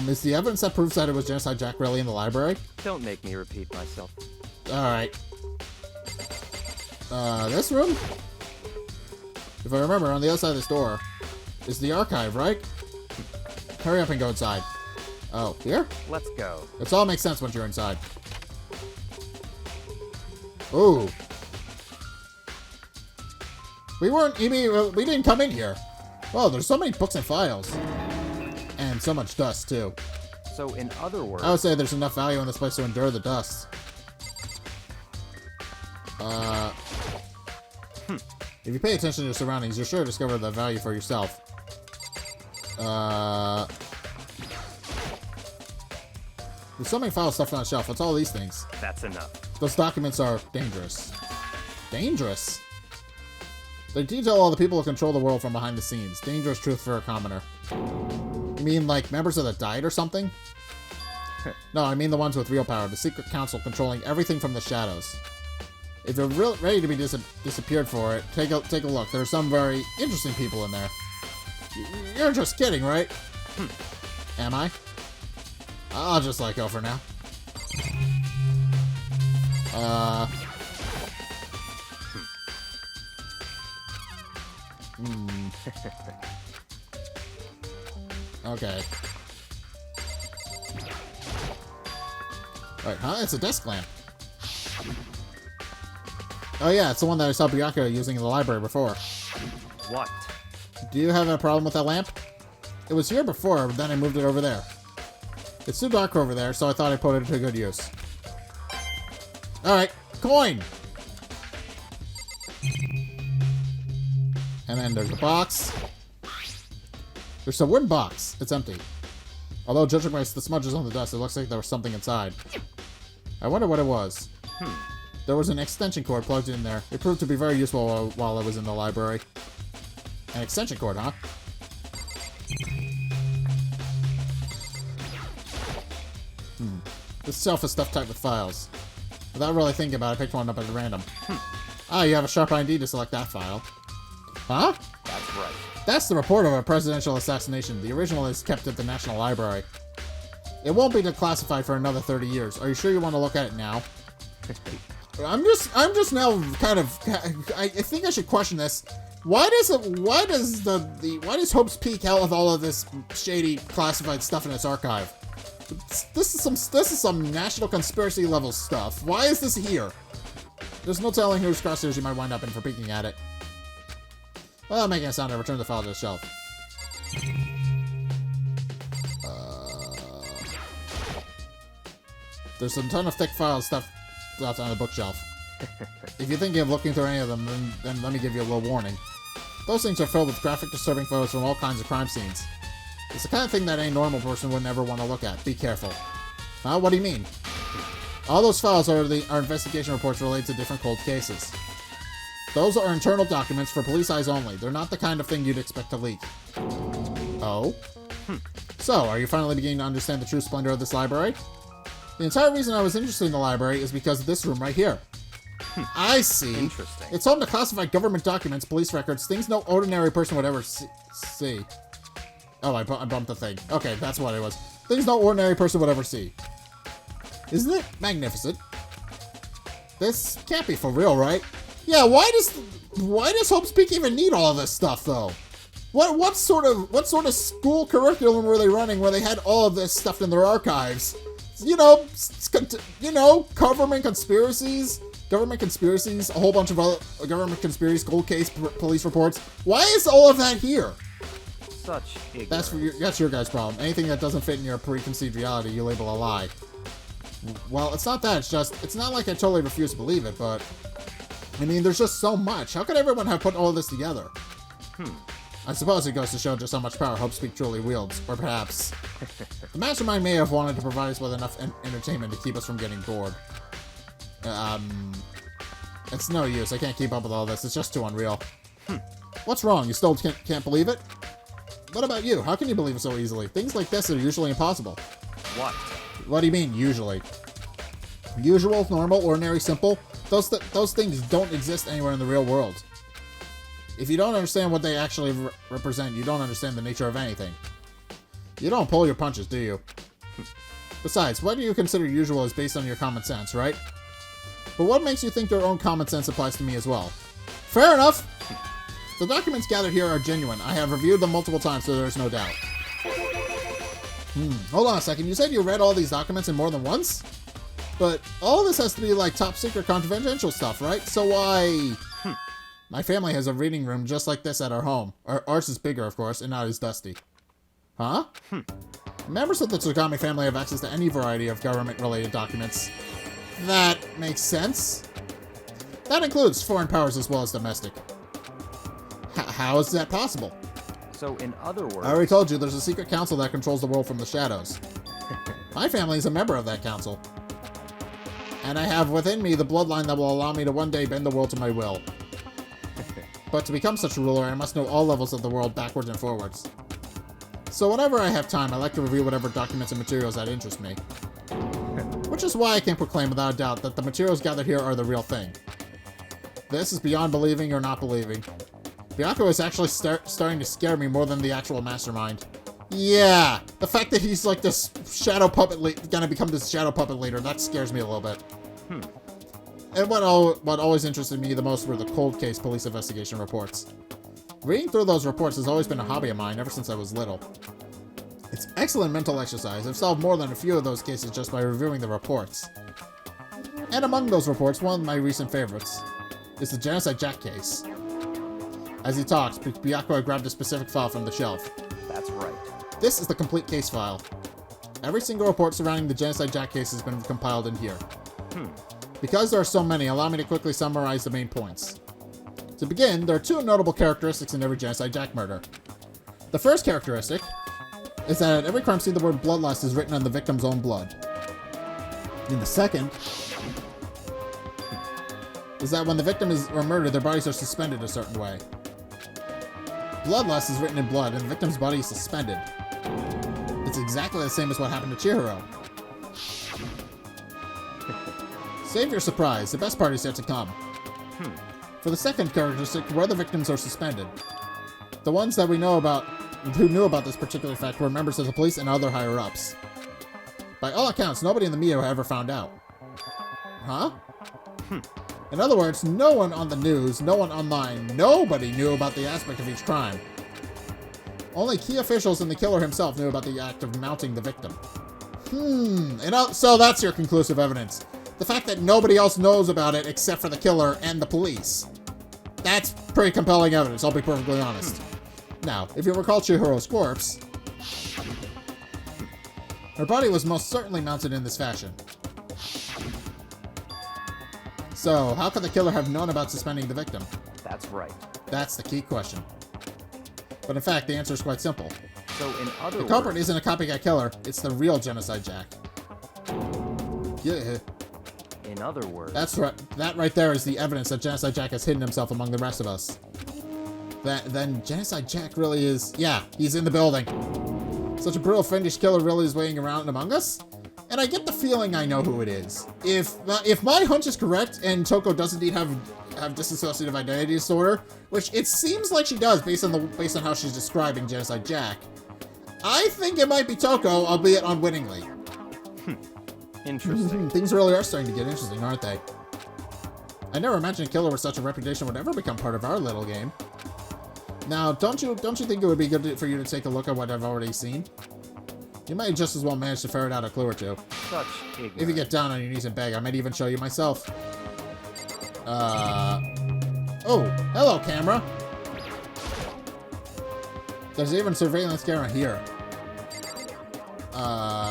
Is the evidence that proves that it was Genocide Jack really in the library? Don't make me repeat myself. Alright. This room? If I remember, on the other side of this door is the archive, right? Hurry up and go inside. Oh, here? Let's go. It all makes sense once you're inside. Ooh. We didn't come in here. Well, there's so many books and files. And so much dust, too. So, in other words... I would say there's enough value in this place to endure the dust. If you pay attention to your surroundings, you're sure to discover the value for yourself. There's so many files stuffed on a shelf. What's all these things? That's enough. Those documents are dangerous. Dangerous? They detail all the people who control the world from behind the scenes. Dangerous truth for a commoner. You mean like members of the Diet or something? No, I mean the ones with real power. The secret council controlling everything from the shadows. If you're ready to be disappeared for it, take a look. There are some very interesting people in there. You're just kidding, right? Am I? I'll just let go for now. Okay. Alright, huh? It's a desk lamp. Oh yeah, it's the one that I saw Byakuya using in the library before. What? Do you have a problem with that lamp? It was here before, but then I moved it over there. It's too dark over there, so I thought I'd put it to good use. Alright, coin! And then there's a box. There's a wooden box. It's empty. Although, judging by the smudges on the dust, it looks like there was something inside. I wonder what it was. There was an extension cord plugged in there. It proved to be very useful while I was in the library. An extension cord, huh? This shelf is stuffed tight with files. Without really thinking about it, I picked one up at random. Ah, you have a sharp ID to select that file. Huh? That's right. That's the report of a presidential assassination. The original is kept at the National Library. It won't be declassified for another 30 years. Are you sure you want to look at it now? I'm just now kind of, I think I should question this. Why does Hope's Peak have all of this shady classified stuff in its archive? This is some national conspiracy level stuff. Why is this here? There's no telling whose crosshairs you might wind up in for peeking at it. Well, making a sound, I return the file to the shelf. There's a ton of thick files stuffed on the bookshelf. If you're thinking of looking through any of them, then let me give you a little warning. Those things are filled with graphic, disturbing photos from all kinds of crime scenes. It's the kind of thing that any normal person would never want to look at. Be careful. Huh? What do you mean? All those files are investigation reports related to different cold cases. Those are internal documents for police eyes only. They're not the kind of thing you'd expect to leak. Oh? So, are you finally beginning to understand the true splendor of this library? The entire reason I was interested in the library is because of this room right here. I see. Interesting. It's home to classified government documents, police records, things no ordinary person would ever see. Oh, I bumped the thing. Okay, that's what it was. Things no ordinary person would ever see. Isn't it magnificent? This can't be for real, right? Yeah, why does Hope's Peak even need all of this stuff, though? What sort of school curriculum were they running where they had all of this stuff in their archives? You know, government conspiracies, a whole bunch of other government conspiracies, cold case, police reports. Why is all of that here? Such ignorance. That's your guys' problem. Anything that doesn't fit in your preconceived reality, you label a lie. Well, it's not that. It's not like I totally refuse to believe it, but I mean, there's just so much. How could everyone have put all this together? I suppose it goes to show just how much power Hope's Peak truly wields. Or perhaps the mastermind may have wanted to provide us with enough entertainment to keep us from getting bored. It's no use. I can't keep up with all this. It's just too unreal. What's wrong? You still can't believe it? What about you? How can you believe it so easily? Things like this are usually impossible. What? What do you mean, usually? Usual, normal, ordinary, simple? Those things don't exist anywhere in the real world. If you don't understand what they actually represent, you don't understand the nature of anything. You don't pull your punches, do you? Besides, what do you consider usual is based on your common sense, right? But what makes you think your own common sense applies to me as well? Fair enough! The documents gathered here are genuine. I have reviewed them multiple times, so there's no doubt. Hold on a second. You said you read all these documents in more than once? But all this has to be like top secret confidential stuff, right? So why... My family has a reading room just like this at our home. Ours is bigger, of course, and not as dusty. Huh? Members of the Tsugami family have access to any variety of government-related documents. That makes sense. That includes foreign powers as well as domestic. How is that possible? So, in other words... I already told you, there's a secret council that controls the world from the shadows. My family is a member of that council. And I have within me the bloodline that will allow me to one day bend the world to my will. But to become such a ruler, I must know all levels of the world backwards and forwards. So whenever I have time, I like to review whatever documents and materials that interest me. Which is why I can proclaim without a doubt that the materials gathered here are the real thing. This is beyond believing or not believing. Byakuya is actually starting to scare me more than the actual mastermind. Yeah, the fact that he's like this shadow puppet gonna become this shadow puppet leader, that scares me a little bit. And what always interested me the most were the cold case police investigation reports. Reading through those reports has always been a hobby of mine ever since I was little. It's excellent mental exercise. I've solved more than a few of those cases just by reviewing the reports. And among those reports, one of my recent favorites is the Genocide Jack case. As he talks, Byakuya grabbed a specific file from the shelf. That's right. This is the complete case file. Every single report surrounding the Genocide Jack case has been compiled in here. Because there are so many, allow me to quickly summarize the main points. To begin, there are two notable characteristics in every Genocide Jack murder. The first characteristic is that at every crime scene the word bloodlust is written on the victim's own blood. And the second is that when the victim is murdered, their bodies are suspended a certain way. Bloodlust is written in blood, and the victim's body is suspended. It's exactly the same as what happened to Chihiro. Save your surprise, the best part is yet to come. For the second characteristic, where the victims are suspended. The ones that we know about, who knew about this particular fact, were members of the police and other higher-ups. By all accounts, nobody in the media ever found out. Huh? In other words, no one on the news, no one online, nobody knew about the aspect of each crime. Only key officials and the killer himself knew about the act of mounting the victim. So that's your conclusive evidence. The fact that nobody else knows about it except for the killer and the police. That's pretty compelling evidence, I'll be perfectly honest. Now, if you recall Chihiro's corpse, her body was most certainly mounted in this fashion. So, how could the killer have known about suspending the victim? That's right. That's the key question. But in fact, the answer is quite simple. So in other The culprit words, isn't a copycat killer, it's the real Genocide Jack. Yeah. in other words, That's right. That right there is the evidence that Genocide Jack has hidden himself among the rest of us. Then Genocide Jack really is... Yeah, he's in the building. Such a brutal fiendish killer really is waiting around among us? And I get the feeling I know who it is. If my hunch is correct, and Toko does indeed have dissociative identity disorder, which it seems like she does based on how she's describing Genocide Jack, I think it might be Toko, albeit unwittingly. interesting. Things really are starting to get interesting, aren't they? I never imagined a killer with such a reputation would ever become part of our little game. Now, don't you think it would be good for you to take a look at what I've already seen? You might just as well manage to ferret out a clue or two. Such ignorance. If you get down on your knees and beg, I might even show you myself. Oh, hello, camera. There's even a surveillance camera here.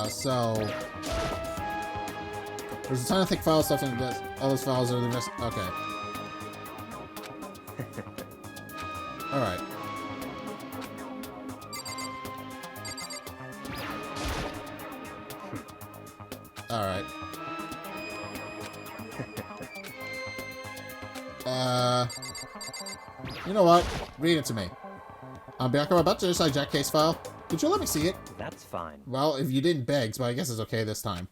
So... There's a ton of thick file stuff in this. All those files are the rest. Okay. Alright. Alright. You know what? Read it to me. Byakuya, about the Genocide Jack case file. Could you let me see it? That's fine. Well, if you didn't beg, so I guess it's okay this time.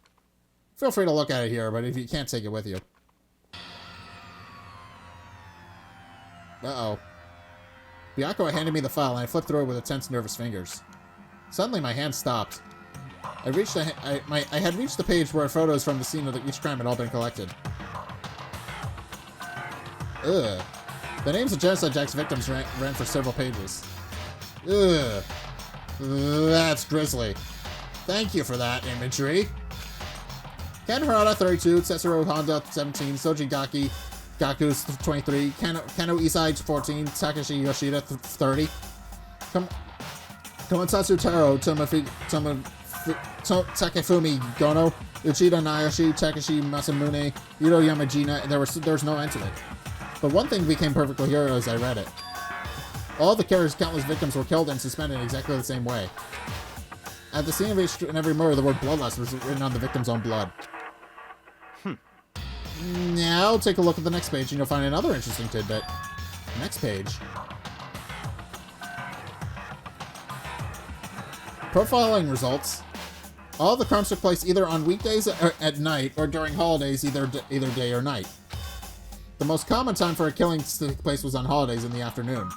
Feel free to look at it here, but if you can't, take it with you. Uh-oh. Byakuya handed me the file, and I flipped through it with tense, nervous fingers. Suddenly, my hand stopped. I had reached the page where photos from the scene of each crime had all been collected. Ugh. The names of Genocide Jack's victims ran for several pages. Ugh. That's grisly. Thank you for that imagery. Ken Harada, 32, Tetsuro Honda, 17, Soji Gaku, 23, Kano Isai, 14, Takashi Yoshida, 30, Komatatsu Taro, Takefumi Gono, Uchida Nayoshi, Takeshi Masamune, Yudo Yamajina, and there was no end to it. But one thing became perfectly clear as I read it. All the killer's countless victims were killed and suspended in exactly the same way. At the scene of each and every murder, the word bloodlust was written on the victim's own blood. Now, take a look at the next page and you'll find another interesting tidbit. Next page. Profiling results All the crimes took place either on weekdays at night or during holidays, either day or night. The most common time for a killing to take place was on holidays in the afternoon.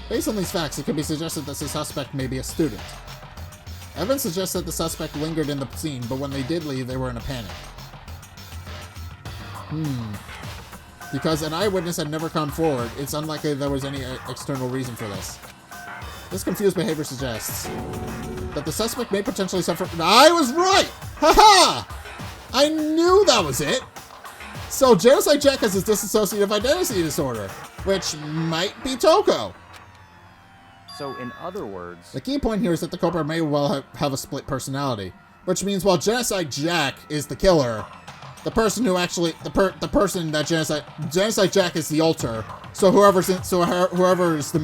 Based on these facts, it could be suggested that the suspect may be a student. Evidence suggests that the suspect lingered in the scene, but when they did leave, they were in a panic. Because an eyewitness had never come forward, it's unlikely there was any external reason for this. This confused behavior suggests that the suspect may potentially suffer... I was right! Haha! I knew that was it! So, Genocide Jack has a dissociative identity disorder, which might be Toko. So, in other words... The key point here is that the culprit may well have a split personality, which means while Genocide Jack is the killer, the person who actually... The person that Genocide Jack is the alter, so whoever is the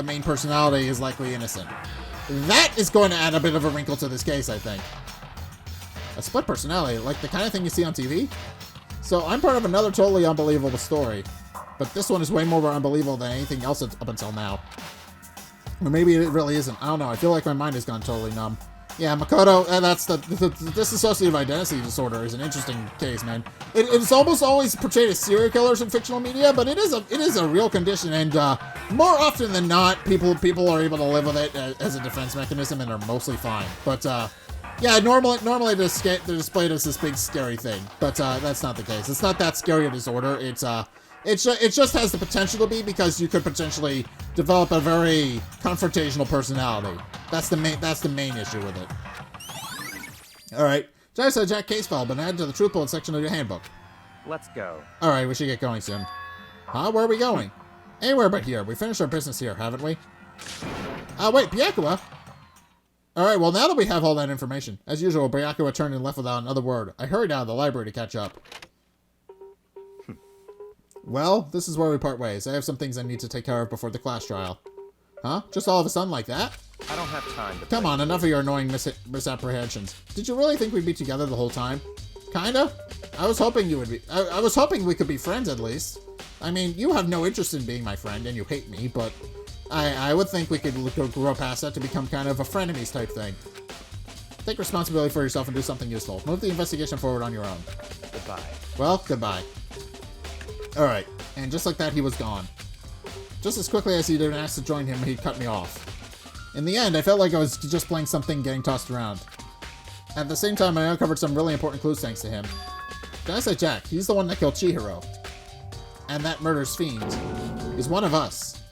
main personality is likely innocent. That is going to add a bit of a wrinkle to this case, I think. A split personality, like the kind of thing you see on TV? So I'm part of another totally unbelievable story, but this one is way more unbelievable than anything else up until now. Or maybe it really isn't. I don't know. I feel like my mind has gone totally numb. Yeah, Makoto, that's the dissociative identity disorder is an interesting case, man. It's almost always portrayed as serial killers in fictional media, but it is a real condition, and more often than not, people are able to live with it as a defense mechanism, and are mostly fine. But yeah, normally they're displayed as this big scary thing, but that's not the case. It's not that scary a disorder. It just has the potential to be, because you could potentially develop a very confrontational personality. That's the main issue with it. Alright. Genocide Jack case file been added to the truth bullet section of your handbook. Let's go. Alright, we should get going soon. Huh? Where are we going? Anywhere but here. We finished our business here, haven't we? Wait, Byakuya? Alright, well now that we have all that information, as usual, Byakuya turned and left without another word. I hurried out of the library to catch up. Well, this is where we part ways. I have some things I need to take care of before the class trial. Huh? Just all of a sudden like that? I don't have time to... Come on, enough of your annoying misapprehensions. Did you really think we'd be together the whole time? Kinda? I was hoping you would be... I was hoping we could be friends at least. I mean, you have no interest in being my friend, and you hate me, but... I would think we could grow past that to become kind of a frenemies type thing. Take responsibility for yourself and do something useful. Move the investigation forward on your own. Goodbye. Well, goodbye. Alright, and just like that, he was gone. Just as quickly as he didn't ask to join him, he cut me off. In the end, I felt like I was just playing something getting tossed around. At the same time, I uncovered some really important clues thanks to him. Genocide Jack, he's the one that killed Chihiro. And that murderous fiend is one of us.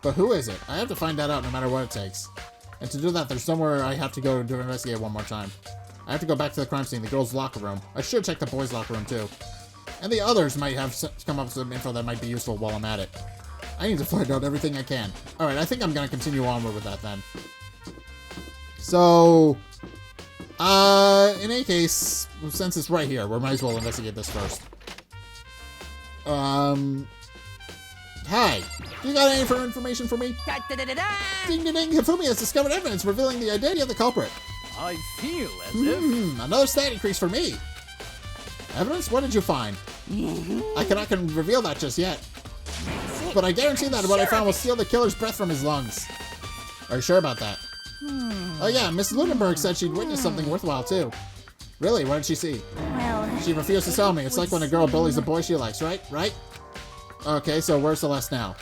But who is it? I have to find that out no matter what it takes. And to do that, there's somewhere I have to go to investigate one more time. I have to go back to the crime scene, the girls' locker room. I should check the boys' locker room too. And the others might have come up with some info that might be useful while I'm at it. I need to find out everything I can. Alright, I think I'm going to continue onward with that then. So, in any case, since it's right here, we might as well investigate this first. Hi. You got any information for me? Da-da-da-da-da. Ding ding ding, Hifumi has discovered evidence revealing the identity of the culprit. I feel as if... Another stat increase for me. Evidence? What did you find? I cannot reveal that just yet. But I guarantee that what I found will steal the killer's breath from his lungs. Are you sure about that? Oh yeah, Miss Lunenburg said she'd witnessed something worthwhile too. Really? What did she see? Well, She refused to tell me. It's like when a girl bullies a boy she likes, right? Right? Okay, so where's Celeste now?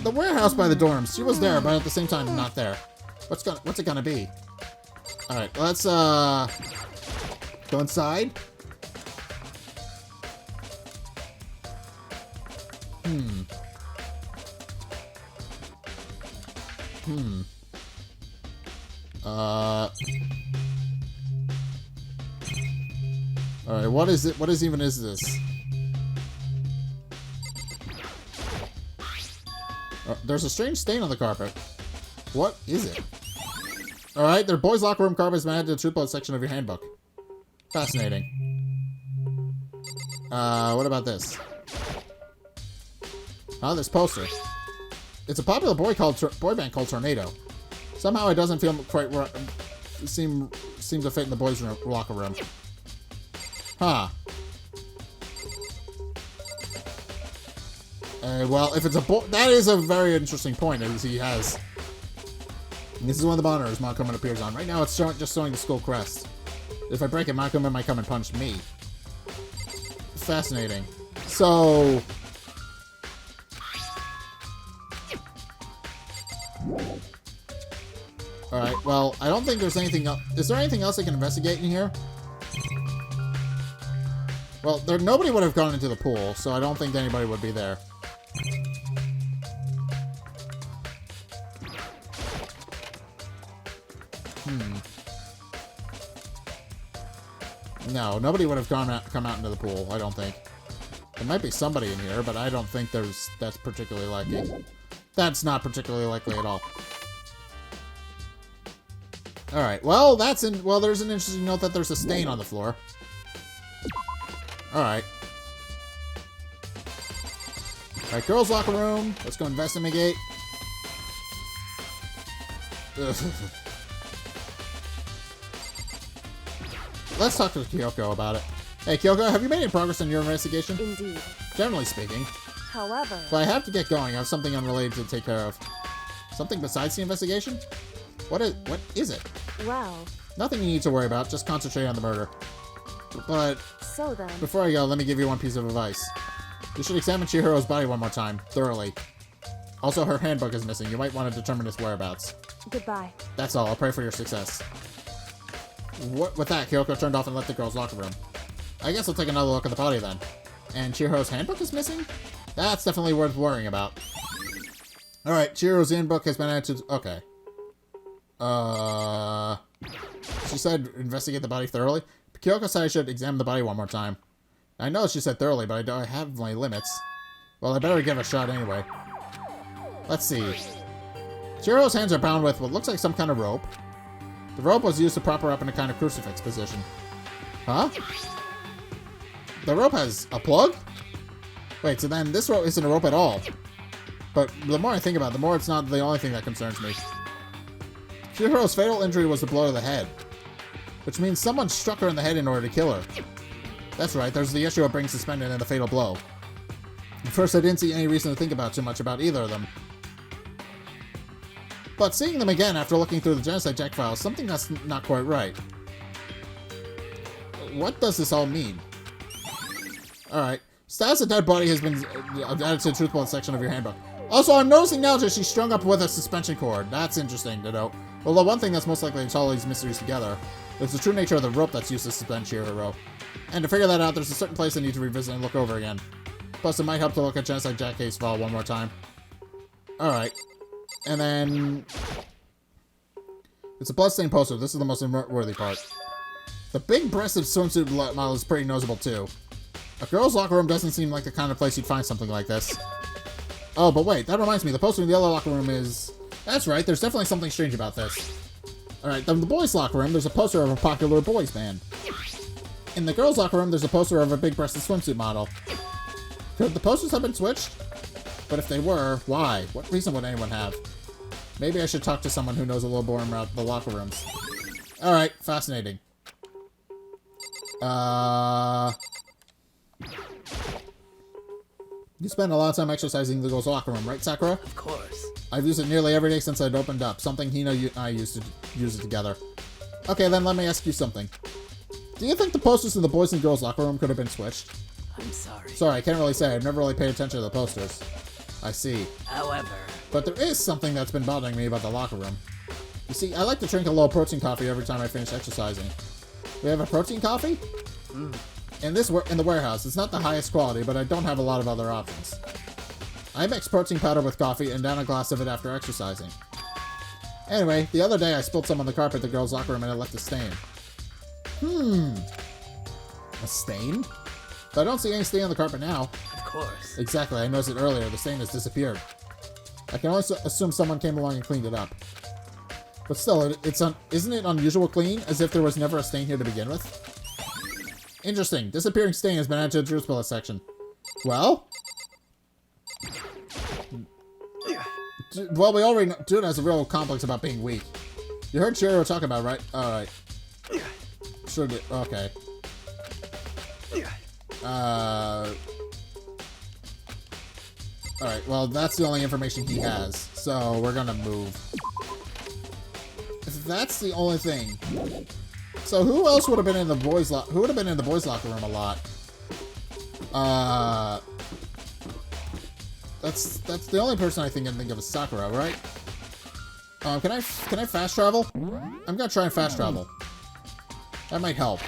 The warehouse by the dorms. She was there, but at the same time, not there. What's it gonna be? Alright, let's, go inside. Alright, what is it? What even is this? There's a strange stain on the carpet. What is it? Alright, their boys' locker room carpet is added to the truth bullet section of your handbook. Fascinating. What about this? Oh, this poster. It's a popular boy band called Tornado. Somehow it doesn't feel quite right. Seem to fit in the boys' locker room. Huh. Well, if it's a boy, that is a very interesting point as he has. And this is one of the monitors Monokuma appears on. Right now it's just showing the skull crest. If I break it, Monokuma might come and punch me. Fascinating. So... Alright, well, I don't think there's anything else. Is there anything else I can investigate in here? Well, nobody would have gone into the pool, so I don't think anybody would be there. No, nobody would have come out into the pool, I don't think. There might be somebody in here, but I don't think that's particularly likely. That's not particularly likely at all. Alright, well, there's an interesting note that there's a stain on the floor. Alright. Alright, girls' locker room. Let's go investigate. Let's talk to Kyoko about it. Hey, Kyoko, have you made any progress on your investigation? Indeed. Generally speaking. However... But I have to get going. I have something unrelated to take care of. Something besides the investigation? What is it? Well... Nothing you need to worry about. Just concentrate on the murder. But... So then... Before I go, let me give you one piece of advice. You should examine Chihiro's body one more time. Thoroughly. Also, her handbook is missing. You might want to determine its whereabouts. Goodbye. That's all. I'll pray for your success. With that, Kyoko turned off and left the girls' locker room. I guess I'll take another look at the body then. And Chihiro's handbook is missing? That's definitely worth worrying about. Alright, Chihiro's handbook has been added to... Okay. She said investigate the body thoroughly. Kyoko said I should examine the body one more time. I know she said thoroughly, but I have my limits. Well, I better give it a shot anyway. Let's see. Chihiro's hands are bound with what looks like some kind of rope. The rope was used to prop her up in a kind of crucifix position. Huh? The rope has a plug? Wait, so then this rope isn't a rope at all. But the more I think about it, the more it's not the only thing that concerns me. Chihiro's fatal injury was a blow to the head. Which means someone struck her in the head in order to kill her. That's right, there's the issue of being suspended and the fatal blow. At first I didn't see any reason to think about too much about either of them. But seeing them again after looking through the Genocide Jack files, something that's not quite right. What does this all mean? Alright. Status of dead body has been added to the truth bullet section of your handbook. Also, I'm noticing now that she's strung up with a suspension cord. That's interesting to note. Well, the one thing that's most likely to tie all these mysteries together is the true nature of the rope that's used to suspend Chihiro. And to figure that out, there's a certain place I need to revisit and look over again. Plus, it might help to look at Genocide Jack case file one more time. Alright. And then... It's a bloodstained poster. This is the most worthy part. The big-breasted swimsuit model is pretty noticeable, too. A girl's locker room doesn't seem like the kind of place you'd find something like this. Oh, but wait, that reminds me. The poster in the other locker room is... That's right, there's definitely something strange about this. Alright, in the boys' locker room, there's a poster of a popular boys band. In the girls' locker room, there's a poster of a big-breasted swimsuit model. Could the posters have been switched? But if they were, why? What reason would anyone have? Maybe I should talk to someone who knows a little more about the locker rooms. Alright, fascinating. You spend a lot of time exercising in the girls' locker room, right, Sakura? Of course. I've used it nearly every day since I'd opened up. Something Hino and I used to use it together. Okay, then let me ask you something. Do you think the posters in the boys' and girls' locker room could have been switched? I'm sorry. Sorry, I can't really say. I've never really paid attention to the posters. I see. However... But there is something that's been bothering me about the locker room. You see, I like to drink a little protein coffee every time I finish exercising. We have a protein coffee? In the warehouse, it's not the highest quality, but I don't have a lot of other options. I mix protein powder with coffee and down a glass of it after exercising. Anyway, the other day I spilled some on the carpet at the girls' locker room and it left a stain. A stain? But I don't see any stain on the carpet now. Of course. Exactly, I noticed it earlier. The stain has disappeared. I can only assume someone came along and cleaned it up. But still, isn't it unusual clean, as if there was never a stain here to begin with? Interesting. Disappearing stain has been added to the juice bullet section. Well? Well, we already know Dude has a real complex about being weak. You heard Chihiro talk about it, right? Alright. Sure did. Okay. Alright, well, that's the only information he has. So, we're gonna move. that's the only thing. So who else would have been in the boys' who would have been in the boys' locker room a lot? That's the only person I think I can think of is Sakura, right? Can I fast travel? I'm gonna try and fast travel. That might help.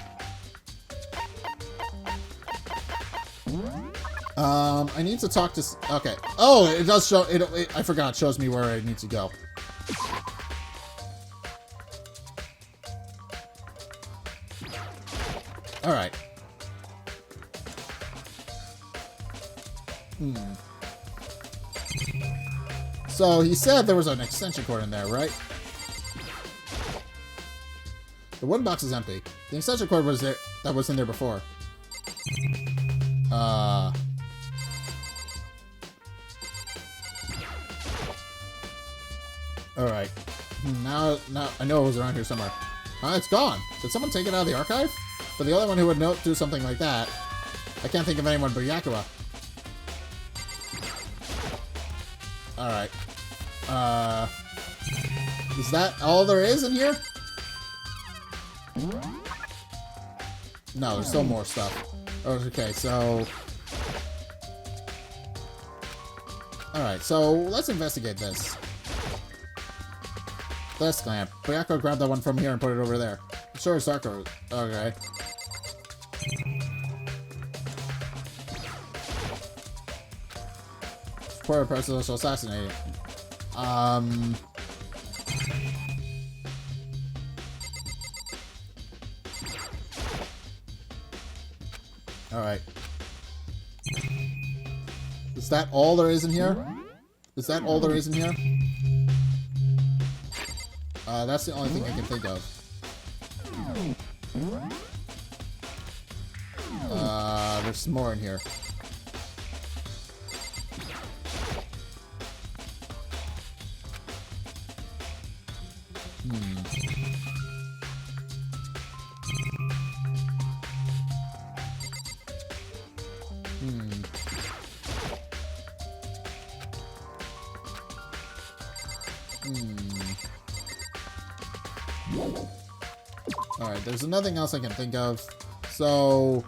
I need to talk to... Okay. Oh, it does show... I forgot. It shows me where I need to go. Alright. So, he said there was an extension cord in there, right? The wooden box is empty. The extension cord was there... that was in there before. Alright. Now I know it was around here somewhere. It's gone. Did someone take it out of the archive? But the only one who would do something like that, I can't think of anyone but Yakuwa. Alright. Is that all there is in here? No, there's still more stuff. Oh, okay, so... Alright, so let's investigate this. Desk lamp. Bayako grabbed that one from here and put it over there. Sure, Sakura. Okay. Poor presidential assassinating. Alright. Is that all there is in here? Is that all there is in here? That's the only thing I can think of. There's some more in here. Alright, there's nothing else I can think of. So...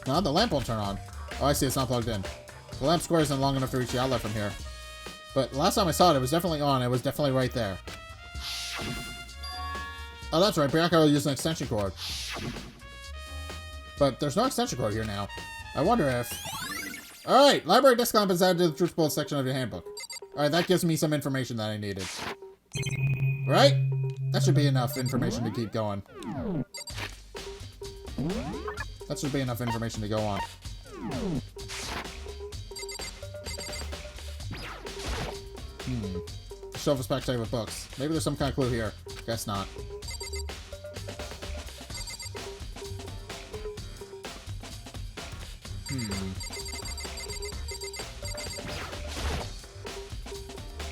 No, the lamp won't turn on. Oh, I see, it's not plugged in. The lamp square isn't long enough to reach the outlet from here. But last time I saw it, it was definitely on. It was definitely right there. Oh, that's right. Bayako used an extension cord. But there's no extension cord here now. I wonder if... Alright, library desk lamp is added to the truth bullet section of your handbook. Alright, that gives me some information that I needed. Right? That should be enough information to keep going. That should be enough information to go on. Shelf is packed tight with books. Maybe there's some kind of clue here. Guess not.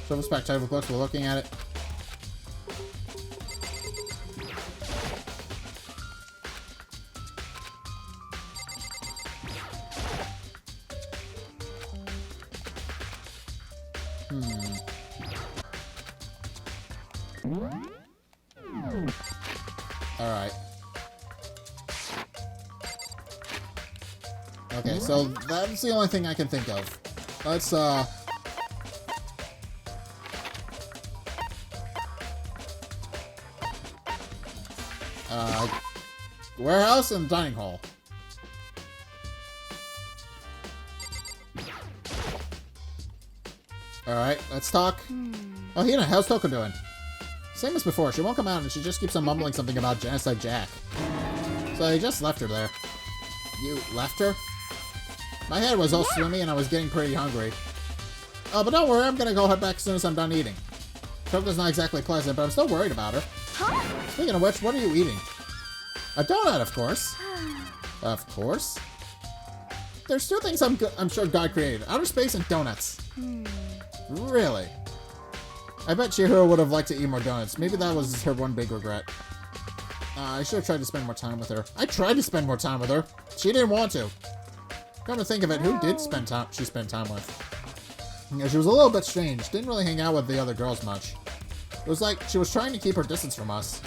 Shelf is packed tight with books. We're looking at it. Alright. Okay, so that's the only thing I can think of. Let's, warehouse and dining hall. Alright, let's talk. Oh, Hina, how's Toko doing? Same as before, she won't come out and she just keeps on mumbling something about Genocide Jack. So I just left her there. You left her? My head was all swimmy and I was getting pretty hungry. Oh, but don't worry, I'm gonna go head back as soon as I'm done eating. Toko's not exactly pleasant, but I'm still worried about her. Speaking of which, what are you eating? A donut, of course. Of course. There's two things I'm sure God created. Outer space and donuts. Really? I bet Chihiro would have liked to eat more donuts. Maybe that was her one big regret. I should have tried to spend more time with her. I tried to spend more time with her. She didn't want to. Come to think of it, who did she spend time with? Yeah, she was a little bit strange. Didn't really hang out with the other girls much. It was like she was trying to keep her distance from us.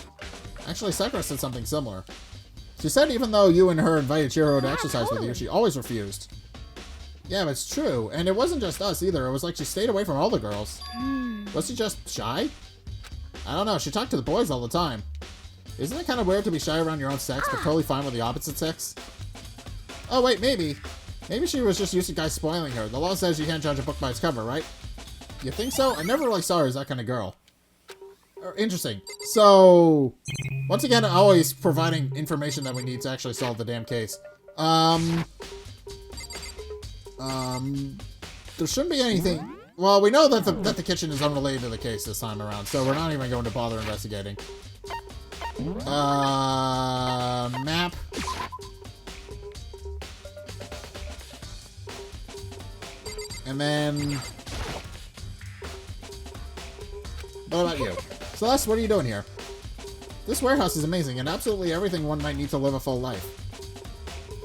Actually, Sakura said something similar. She said even though you and her invited Chihiro to exercise with you, she always refused. Yeah, but it's true. And it wasn't just us either. It was like she stayed away from all the girls. Was she just shy? I don't know. She talked to the boys all the time. Isn't it kind of weird to be shy around your own sex, but totally fine with the opposite sex? Oh, wait, maybe. Maybe she was just used to guys spoiling her. The law says you can't judge a book by its cover, right? You think so? I never really saw her as that kind of girl. Interesting. So, once again, always providing information that we need to actually solve the damn case. There shouldn't be anything. Well, we know that the kitchen is unrelated to the case this time around, so we're not even going to bother investigating. Map. And then... What about you? Celeste, what are you doing here? This warehouse is amazing, and absolutely everything one might need to live a full life.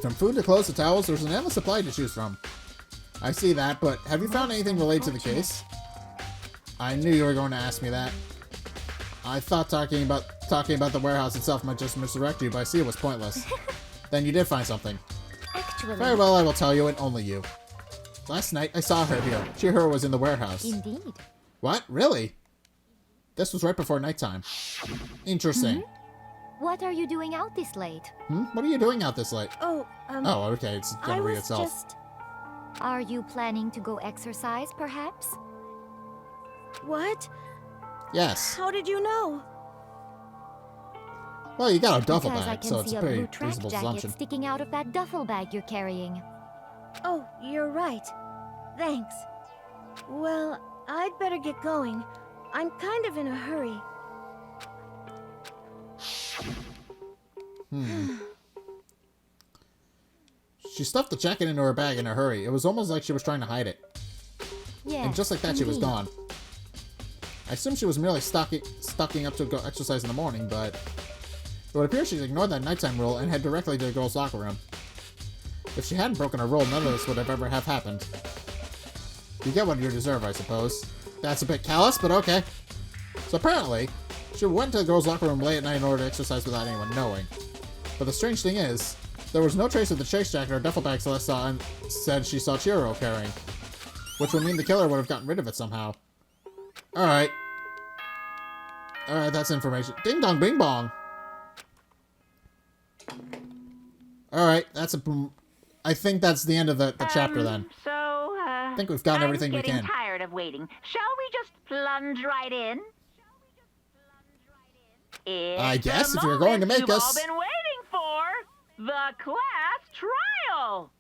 From food to clothes to towels, there's an endless supply to choose from. I see that, but have you found anything related to the case? I knew you were going to ask me that. I thought talking about the warehouse itself might just misdirect you, but I see it was pointless. Then you did find something. Actually... Very well, I will tell you, and only you. Last night, I saw her here. Chihiro was in the warehouse. Indeed. What? Really? This was right before nighttime. Interesting. What are you doing out this late? What are you doing out this late? Oh, Oh, okay, it's gonna read itself. just... Are you planning to go exercise, perhaps? What? Yes. How did you know? Well, you got a duffel Because I bag, can so it's see a a pretty blue track reasonable jacket assumption. sticking out of that duffel bag you're carrying. Oh, you're right. Thanks. Well, I'd better get going. I'm kind of in a hurry. She stuffed the jacket into her bag in a hurry. It was almost like she was trying to hide it. Yes, And just like that, she was indeed. gone. I assume she was merely stocking up to go exercise in the morning, but it would appear she's ignored that nighttime rule and head directly to the girls' locker room. If she hadn't broken her rule, none of this would have ever have happened. You get what you deserve, I suppose. That's a bit callous, but okay. So apparently, she went to the girls' locker room late at night in order to exercise without anyone knowing. But the strange thing is, there was no trace of the chase jacket or duffel bag Celeste saw and said she saw Chihiro carrying. Which would mean the killer would have gotten rid of it somehow. Alright. Alright, that's information. Ding dong bing bong! Alright, that's a... I think that's the end of the chapter then. So, I think we've gotten everything we I'm can. getting tired of waiting. Shall we just plunge right in? I It's guess the if you're going to moment make you've us. all been waiting for, the class trial.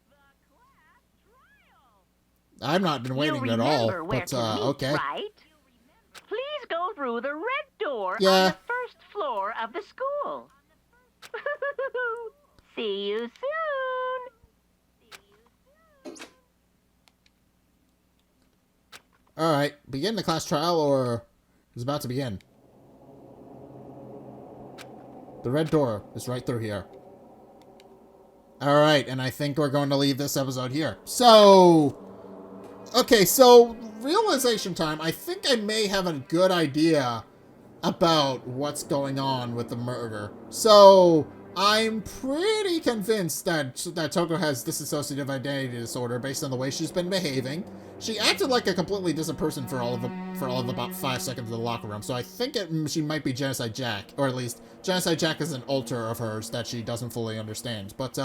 I've not been waiting you at all, remember where but to meet, okay. right? Please go through the red door Yeah. on the first floor of the school. See you soon. Alright, begin the class trial or is about to begin. The red door is right through here. Alright, and I think we're going to leave this episode here. So, okay, so realization time. I think I may have a good idea about what's going on with the murder. So, I'm pretty convinced that Toko has dissociative identity disorder based on the way she's been behaving. She acted like a completely different person for all of about 5 seconds in the locker room. So I think she might be Genocide Jack, or at least Genocide Jack is an alter of hers that she doesn't fully understand. But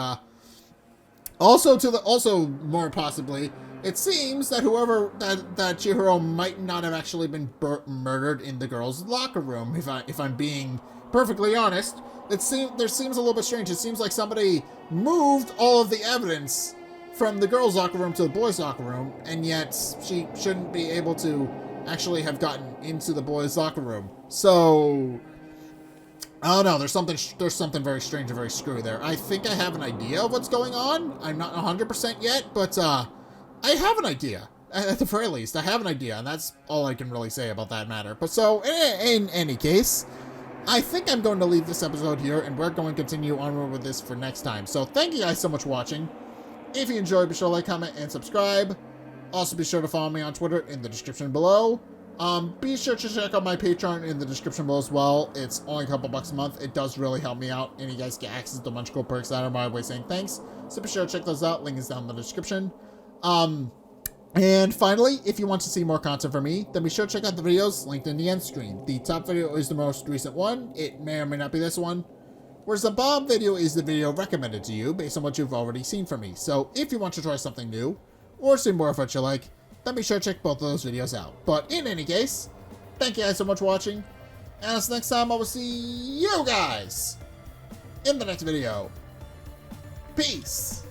also more possibly, it seems that whoever that Chihiro might not have actually been murdered in the girls' locker room. If I'm being perfectly honest, there seems a little bit strange. It seems like somebody moved all of the evidence from the girls' locker room to the boys' locker room, and yet she shouldn't be able to actually have gotten into the boys' locker room. So I don't know. There's something very strange and very screwy there. I think I have an idea of what's going on. I'm not 100% yet, but I have an idea. At the very least, I have an idea, and that's all I can really say about that matter. But so, in any case, I think I'm going to leave this episode here, and we're going to continue onward with this for next time. So thank you guys so much for watching. If you enjoyed, be sure to like, comment, and subscribe. Also, be sure to follow me on Twitter in the description below. Be sure to check out my Patreon in the description below as well. It's only a couple bucks a month. It does really help me out, and you guys get access to a bunch of cool perks that are my way saying thanks. So be sure to check those out. Link is down in the description. And finally, if you want to see more content from me, then be sure to check out the videos linked in the end screen. The top video is the most recent one. It may or may not be this one. Whereas the bottom video is the video recommended to you based on what you've already seen from me. So if you want to try something new, or see more of what you like, then be sure to check both of those videos out. But in any case, thank you guys so much for watching. And until next time, I will see you guys in the next video. Peace.